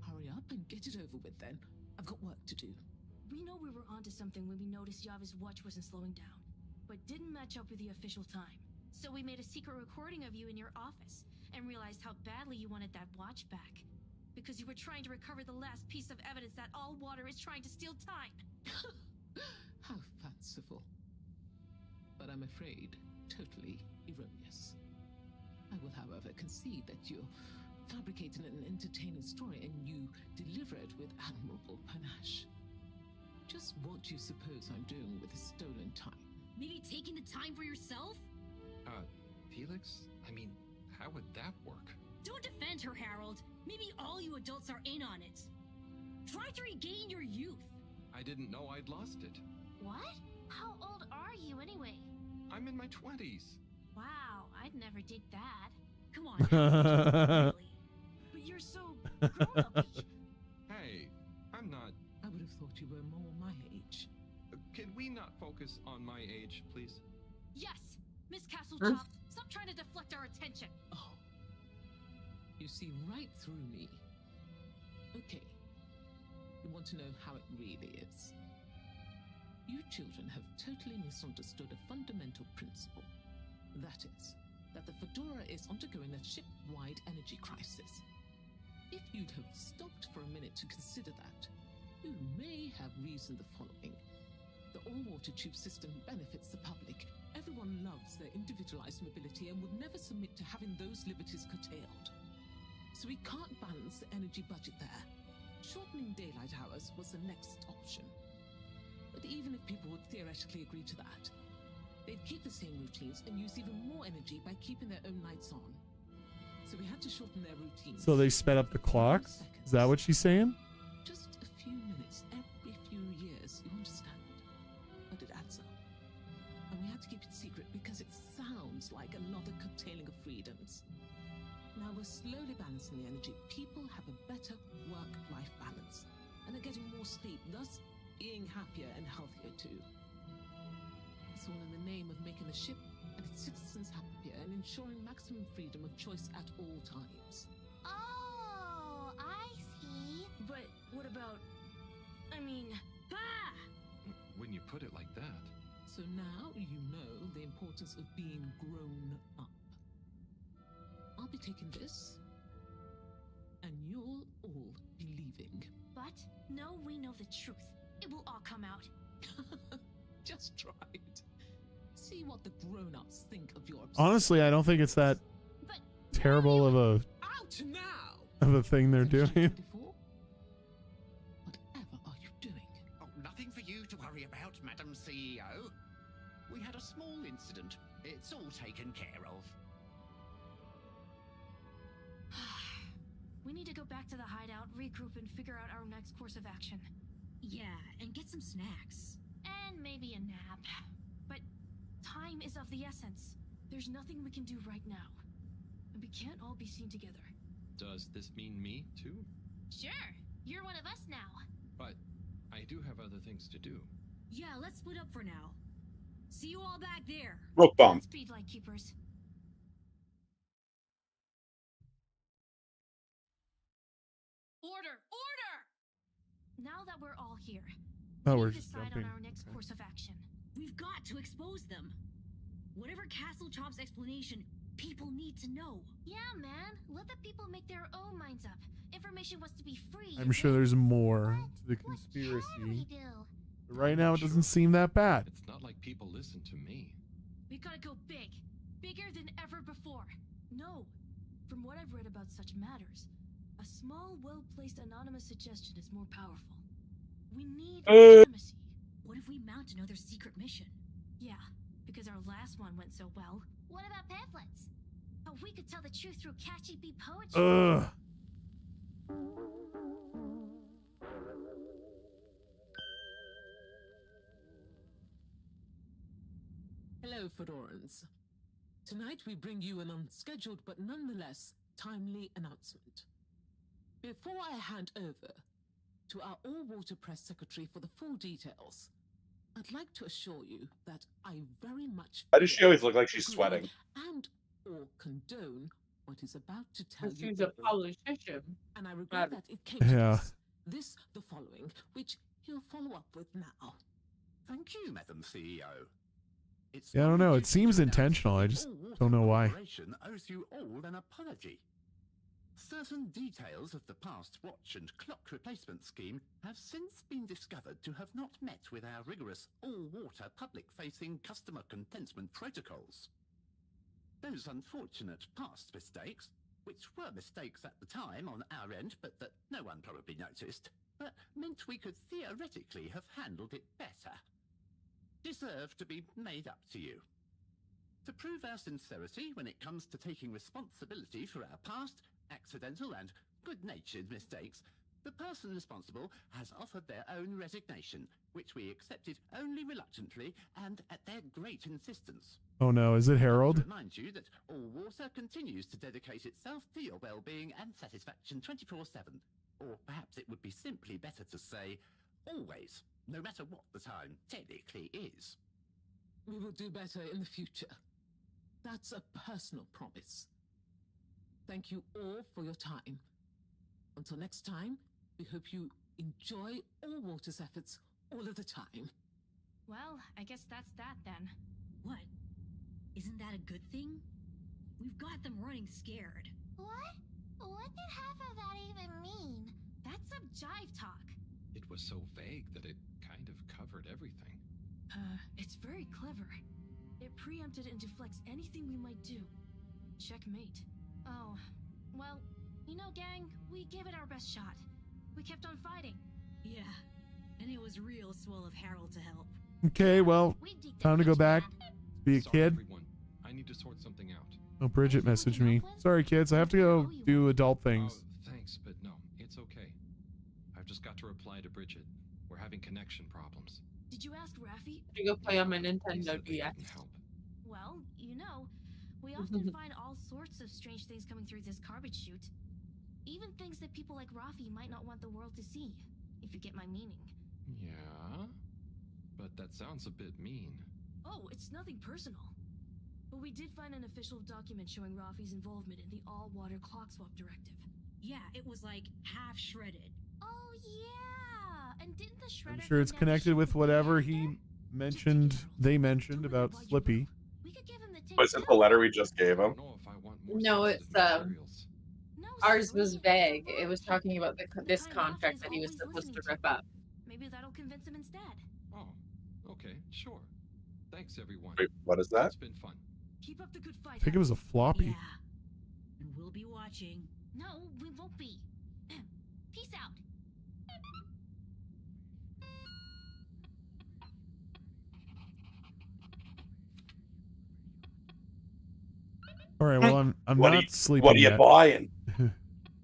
hurry up and get it over with then. I've got work to do. We know we were onto something when we noticed Yava's watch wasn't slowing down, but didn't match up with the official time. So we made a secret recording of you in your office and realized how badly you wanted that watch back. Because you were trying to recover the last piece of evidence that all water is trying to steal time. How fanciful. But I'm afraid totally erroneous. I will, however, concede that you're fabricating an entertaining story and you deliver it with admirable panache. Just what do you suppose I'm doing with the stolen time? Maybe taking the time for yourself? Felix? I mean, how would that work? Don't defend her, Harold. Maybe all you adults are in on it. Try to regain your youth. I didn't know I'd lost it. What? How old are you anyway? I'm in my 20s. Wow, I'd never did that. Come on, Harold, but you're so grown-up-y. Hey, I'm not... I would have thought you were more my age. Can we not focus on my age, please? Yes! Miss Castletop, stop trying to deflect our attention! Oh. You see right through me. Okay. You want to know how it really is. You children have totally misunderstood a fundamental principle. That is, that the Fedora is undergoing a ship-wide energy crisis. If you'd have stopped for a minute to consider that, you may have reasoned the following. The all-water tube system benefits the public. Everyone loves their individualized mobility and would never submit to having those liberties curtailed. So we can't balance the energy budget there. Shortening daylight hours was the next option. But even if people would theoretically agree to that, they'd keep the same routines and use even more energy by keeping their own lights on. So we had to shorten their routines. So they sped up the clock? Is that what she's saying? Just a few minutes every few years, you understand? But it adds up. And we had to keep it secret because it sounds like another curtailing of freedoms. Now we're slowly balancing the energy. People have a better work-life balance and are getting more sleep, thus being happier and healthier too. It's all in the name of making the ship and its citizens happier and ensuring maximum freedom of choice at all times. Oh, I see. But what about... I mean... Ah! When you put it like that. So now you know the importance of being grown up. I'll be taking this, and you'll all be leaving. But no, we know the truth. It will all come out. Just try it. See what the grown-ups think of your Honestly, I don't think it's that terrible of a out now. of a thing they're doing. Whatever are you doing? Oh, nothing for you to worry about, Madam CEO. We had a small incident. It's all taken care of. We need to go back to the hideout, regroup, and figure out our next course of action. Yeah, and get some snacks. And maybe a nap. But time is of the essence. There's nothing we can do right now. And we can't all be seen together. Does this mean me, too? Sure, you're one of us now. But I do have other things to do. Yeah, let's split up for now. See you all back there. Rope bomb. Speed light keepers. Order! Order! Now that we're all here, Oh, we we're need to just decide jumping. on our next course of action. We've got to expose them. Whatever Castle Chop's explanation, people need to know. Yeah, man. Let the people make their own minds up. Information was to be free. I'm sure there's more to the conspiracy. But right now, it doesn't seem that bad. It's not like people listen to me. We gotta go big. Bigger than ever before. No. From what I've read about such matters, a small, well-placed anonymous suggestion is more powerful. We need legitimacy. What if we mount another secret mission? Yeah, because our last one went so well. What about pamphlets? Oh, we could tell the truth through catchy beat poetry. Ugh. Hello, Fedorans. Tonight we bring you an unscheduled but nonetheless timely announcement. Before I hand over to our all-water press secretary for the full details, I'd like to assure you that I very much Why does she always look like she's sweating? and or condone what is about to tell you. She's a politician. And I regret that it came to Yeah. this the following, which he'll follow up with now. Thank you, Madam CEO. It's Yeah, I don't know. It seems intentional. I just don't know why. Corporation owes you all an apology. Certain details of the past watch and clock replacement scheme have since been discovered to have not met with our rigorous all-water public-facing customer contentment protocols. Those unfortunate past mistakes, which were mistakes at the time on our end but that no one probably noticed, meant we could theoretically have handled it better, deserve to be made up to you. To prove our sincerity when it comes to taking responsibility for our past, accidental and good-natured mistakes, the person responsible has offered their own resignation, which we accepted only reluctantly and at their great insistence. Oh no, is it Harold? To remind you that All Water continues to dedicate itself to your well-being and satisfaction 24/7, or perhaps it would be simply better to say, always, no matter what the time technically is. We will do better in the future. That's a personal promise. Thank you all for your time. Until next time, we hope you enjoy All Water's efforts all of the time. Well, I guess that's that then. What? Isn't that a good thing? We've got them running scared. What? What did half of that even mean? That's some jive talk. It was so vague that it kind of covered everything. It's very clever. It preempted and deflects anything we might do. Checkmate. Oh, well, you know, gang, we gave it our best shot. We kept on fighting. Yeah, and it was real swell of Harold to help. Okay, well, time to go back. Be a Sorry, kid. everyone. I need to sort something out. Oh, Bridget messaged me. Sorry, kids. I have to go do adult things. Oh, thanks, but no, it's okay. I've just got to reply to Bridget. We're having connection problems. Did you ask Raffi? To go play on my Nintendo DS. Well, we often find all sorts of strange things coming through this garbage chute. Even things that people like Raffi might not want the world to see, if you get my meaning. Yeah? But that sounds a bit mean. Oh, it's nothing personal. But we did find an official document showing Raffi's involvement in the all-water clock swap directive. Yeah, it was like half shredded. Oh, yeah! And didn't the shredder... I'm sure it's connected with whatever he mentioned, they mentioned about Slippy. Was it the letter we just gave him? No, it's ours was vague. It was talking about this contract that he was supposed to rip up. Maybe that'll convince him instead. Oh, okay, sure. Thanks, everyone. Wait, what is that? It's been fun. Keep up the good fight. I think it was a floppy. And we'll be watching. No, we won't be. Peace out. All right, well, I'm What are not you- sleeping what are you yet. buying?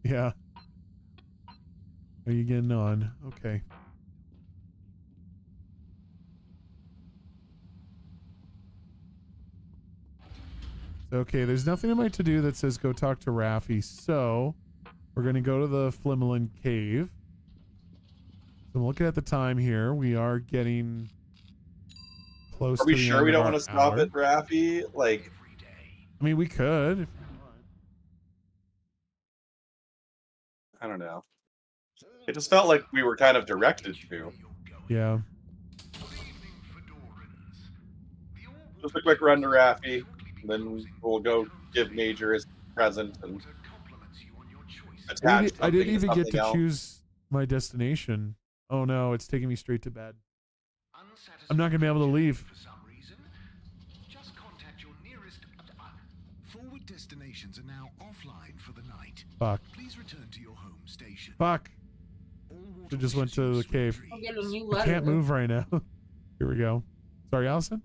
Yeah. Are you getting on? Okay. Okay, there's nothing in my to-do that says go talk to Raffi, so we're going to go to the Flimmelin Cave. So I'm looking at the time here. We are getting close Are we to the sure end we of don't our want to stop hour. at Raffi? Like, I mean, we could. I don't know. It just felt like we were kind of directed to. Yeah. Just a quick run to Raffi, and then we'll go give Major his present and attach I didn't something even get something to else. choose my destination. Oh no, it's taking me straight to bed. I'm not going to be able to leave. Just contact your nearest. Forward destinations are now offline for the night. Fuck. Please return to your home station. Fuck. I just went to the cave. I'll get a new I letter. can't move right now. Here we go. Sorry, Allison?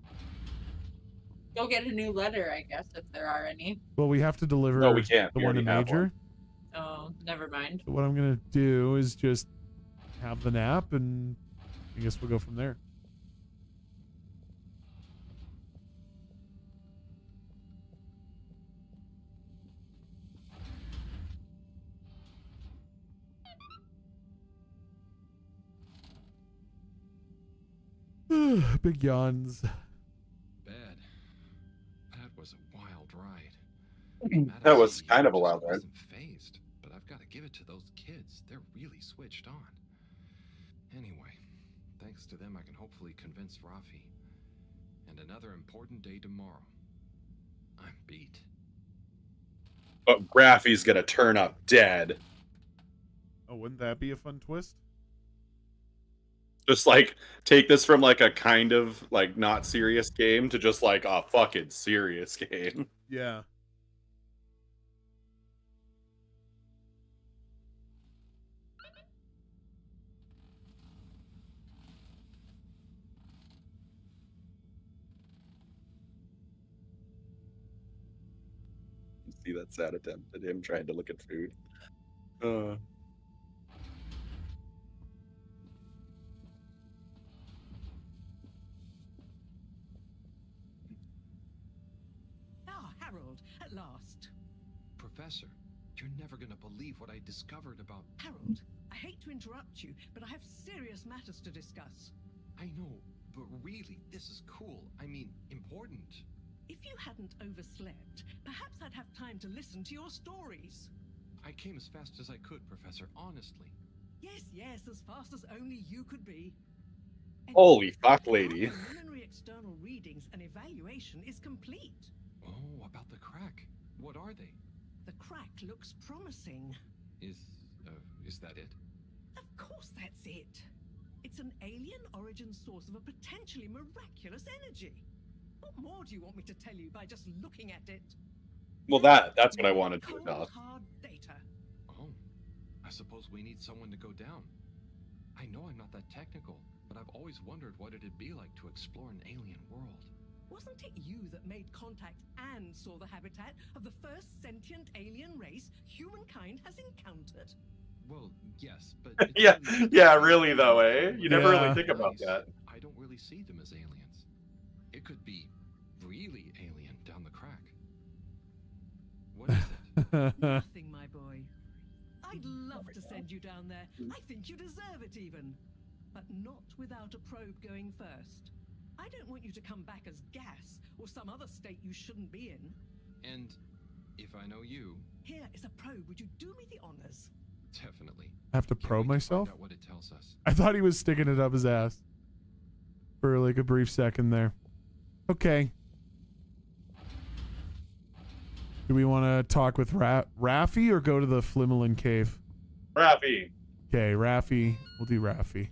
Go get a new letter, I guess, if there are any. Well, we have to deliver No, we can't. the We one to already have Major. Oh, never mind. So what I'm going to do is just have the nap, and I guess we'll go from there. Big yawns. Bad. That was a wild ride. That was kind of a wild ride. Wasn't phased, but I've got to give it to those kids. They're really switched on. Anyway, thanks to them, I can hopefully convince Raffi. And another important day tomorrow. I'm beat. But Raffi's gonna turn up dead. Oh, wouldn't that be a fun twist? Just like take this from like a kind of like not serious game to just like a fucking serious game. Yeah. You see that sad attempt at him trying to look at food. Ah, Harold, at last. Professor, you're never going to believe what I discovered about... Harold, I hate to interrupt you, but I have serious matters to discuss. I know, but really, this is cool. I mean, important. If you hadn't overslept, perhaps I'd have time to listen to your stories. I came as fast as I could, Professor, honestly. Yes, as fast as only you could be. Holy fuck, lady. The preliminary external readings and evaluation is complete. Oh, about the crack. What are they? The crack looks promising. Is that it? Of course that's it. It's an alien origin source of a potentially miraculous energy. What more do you want me to tell you by just looking at it? Well, that's what I wanted to know. Hard data. Oh, I suppose we need someone to go down. I know I'm not that technical, but I've always wondered what it'd be like to explore an alien world. Wasn't it you that made contact and saw the habitat of the first sentient alien race humankind has encountered? Well, yes, but yeah, really though, eh? You never really Yeah. think about that. I don't really see them as aliens. It could be really alien down the crack. What is it? Nothing, my boy. I'd love to send you down there. I think you deserve it even. But not without a probe going first. I don't want you to come back as gas or some other state you shouldn't be in. And if I know you... Here is a probe. Would you do me the honors? Definitely. I have to probe myself? Find out what it tells us. I thought he was sticking it up his ass for like a brief second there. Okay. Do we want to talk with Raffi or go to the Flimmelin cave? Raffi. Okay, Raffi. We'll do Raffi.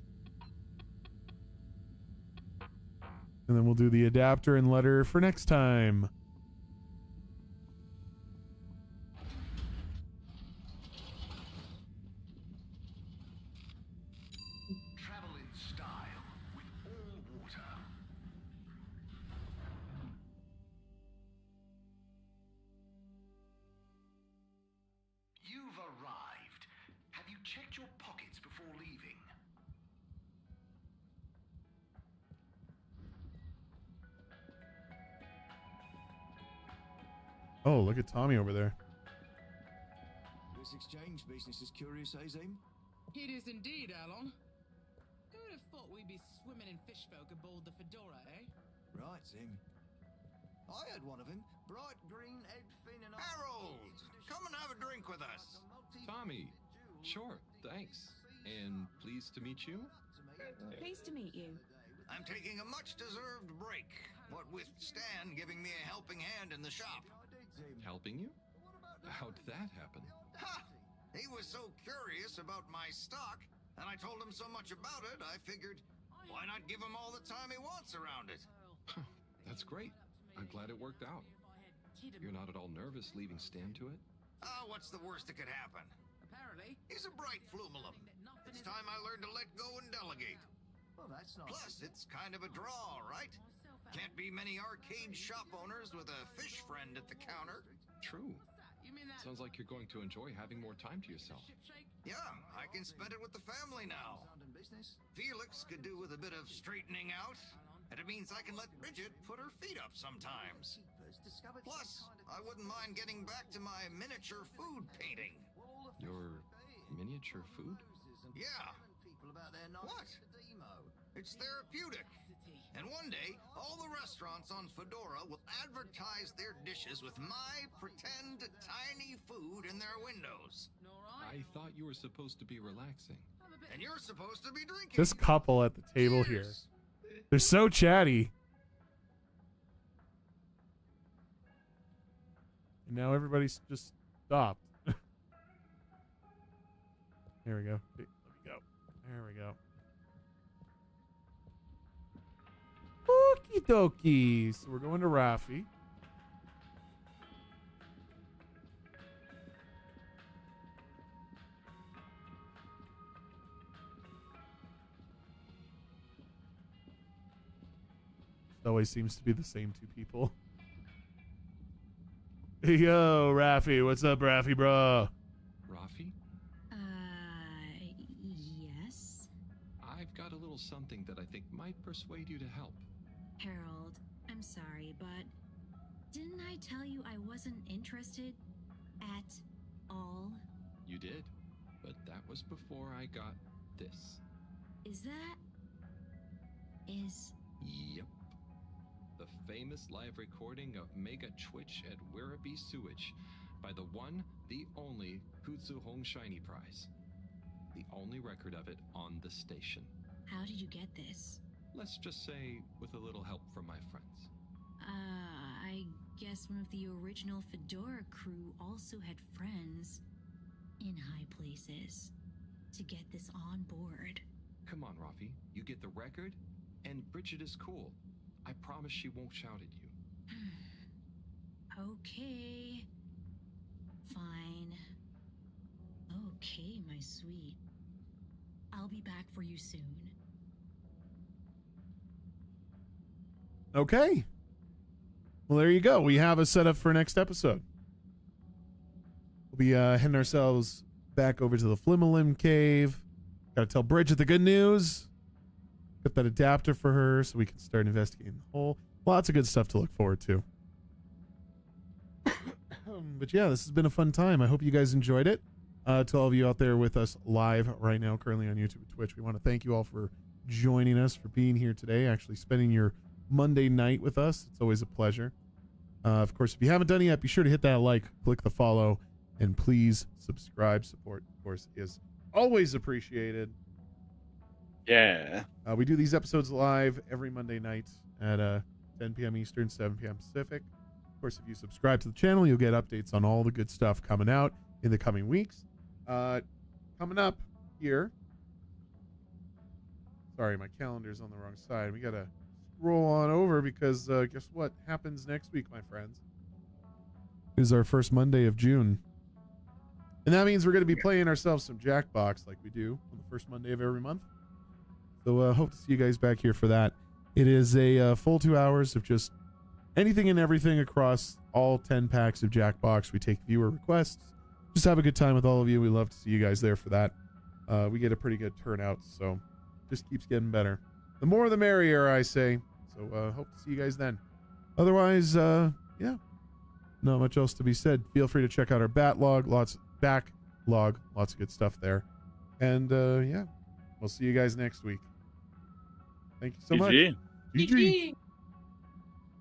And then we'll do the adapter and letter for next time. Travel in style with all water. You've arrived. Have you checked your pockets before leaving? Oh, look at Tommy over there. This exchange business is curious, eh, Zim? It is indeed, Alon. Who would have thought we'd be swimming in fish folk aboard the Fedora, eh? Right, Zim. I had one of him. Bright green, egg fin and... Harold! Come and have a drink with us. Tommy. Sure, thanks. And pleased to meet you? Pleased to meet you. I'm taking a much-deserved break, what with Stan giving me a helping hand in the shop. Helping you? How'd that happen? Ha! He was so curious about my stock, and I told him so much about it, I figured, why not give him all the time he wants around it? That's great. I'm glad it worked out. You're not at all nervous leaving Stan to it? Oh, what's the worst that could happen? Apparently. He's a bright flumalum. It's time I learned to let go and delegate. Well, that's not... Plus, it's kind of a draw, right? Can't be many arcade shop owners with a fish friend at the counter. True. Sounds like you're going to enjoy having more time to yourself. Yeah, I can spend it with the family now. Felix could do with a bit of straightening out, and it means I can let Bridget put her feet up sometimes. Plus, I wouldn't mind getting back to my miniature food painting. Your miniature food? Yeah. What? It's therapeutic. And one day, all the restaurants on Fedora will advertise their dishes with my pretend tiny food in their windows. I thought you were supposed to be relaxing. And you're supposed to be drinking. This couple at the table here. They're so chatty. And now everybody's just stopped. There we go. Let me go. There we go. Okie dokie. So we're going to Raffi. It always seems to be the same two people. Yo, Raffi. What's up, Raffi, bro? Raffi? Yes? I've got a little something that I think might persuade you to help. Harold, I'm sorry, but didn't I tell you I wasn't interested at all? You did, but that was before I got this. Is that... Yep. The famous live recording of Mega Twitch at Werribee Sewage by the one, the only Kutsu Hong Shiny Prize. The only record of it on the station. How did you get this? Let's just say with a little help from my friends. I guess one of the original Fedora crew also had friends in high places to get this on board. Come on, Raffi. You get the record, and Bridget is cool. I promise she won't shout at you. Okay. Fine. Okay, my sweet. I'll be back for you soon. Okay. Well, there you go. We have a setup for next episode. We'll be heading ourselves back over to the Flimmerlim cave. Got to tell Bridget the good news. Got that adapter for her so we can start investigating the hole. Lots of good stuff to look forward to. But yeah, this has been a fun time. I hope you guys enjoyed it. To all of you out there with us live right now, currently on YouTube and Twitch, we want to thank you all for joining us, for being here today, actually spending your Monday night with us. It's always a pleasure. Of course, if you haven't done it yet, be sure to hit that like, click the follow, and please subscribe. Support, of course, is always appreciated. Yeah. We do these episodes live every Monday night at 10 p.m. Eastern, 7 p.m. Pacific. Of course, if you subscribe to the channel, you'll get updates on all the good stuff coming out in the coming weeks. Coming up here. Sorry, my calendar's on the wrong side. We got to scroll on over because guess what happens next week, my friends? It is our first Monday of June. And that means we're going to be playing ourselves some Jackbox like we do on the first Monday of every month. So hope to see you guys back here for that. It is a full 2 hours of just anything and everything across all 10 packs of Jackbox. We take viewer requests. Just have a good time with all of you. We love to see you guys there for that. We get a pretty good turnout, so just keeps getting better. The more the merrier, I say. So hope to see you guys then. Otherwise, yeah, not much else to be said. Feel free to check out our backlog, lots of good stuff there. And yeah, we'll see you guys next week. Thank you so much. GG. GG.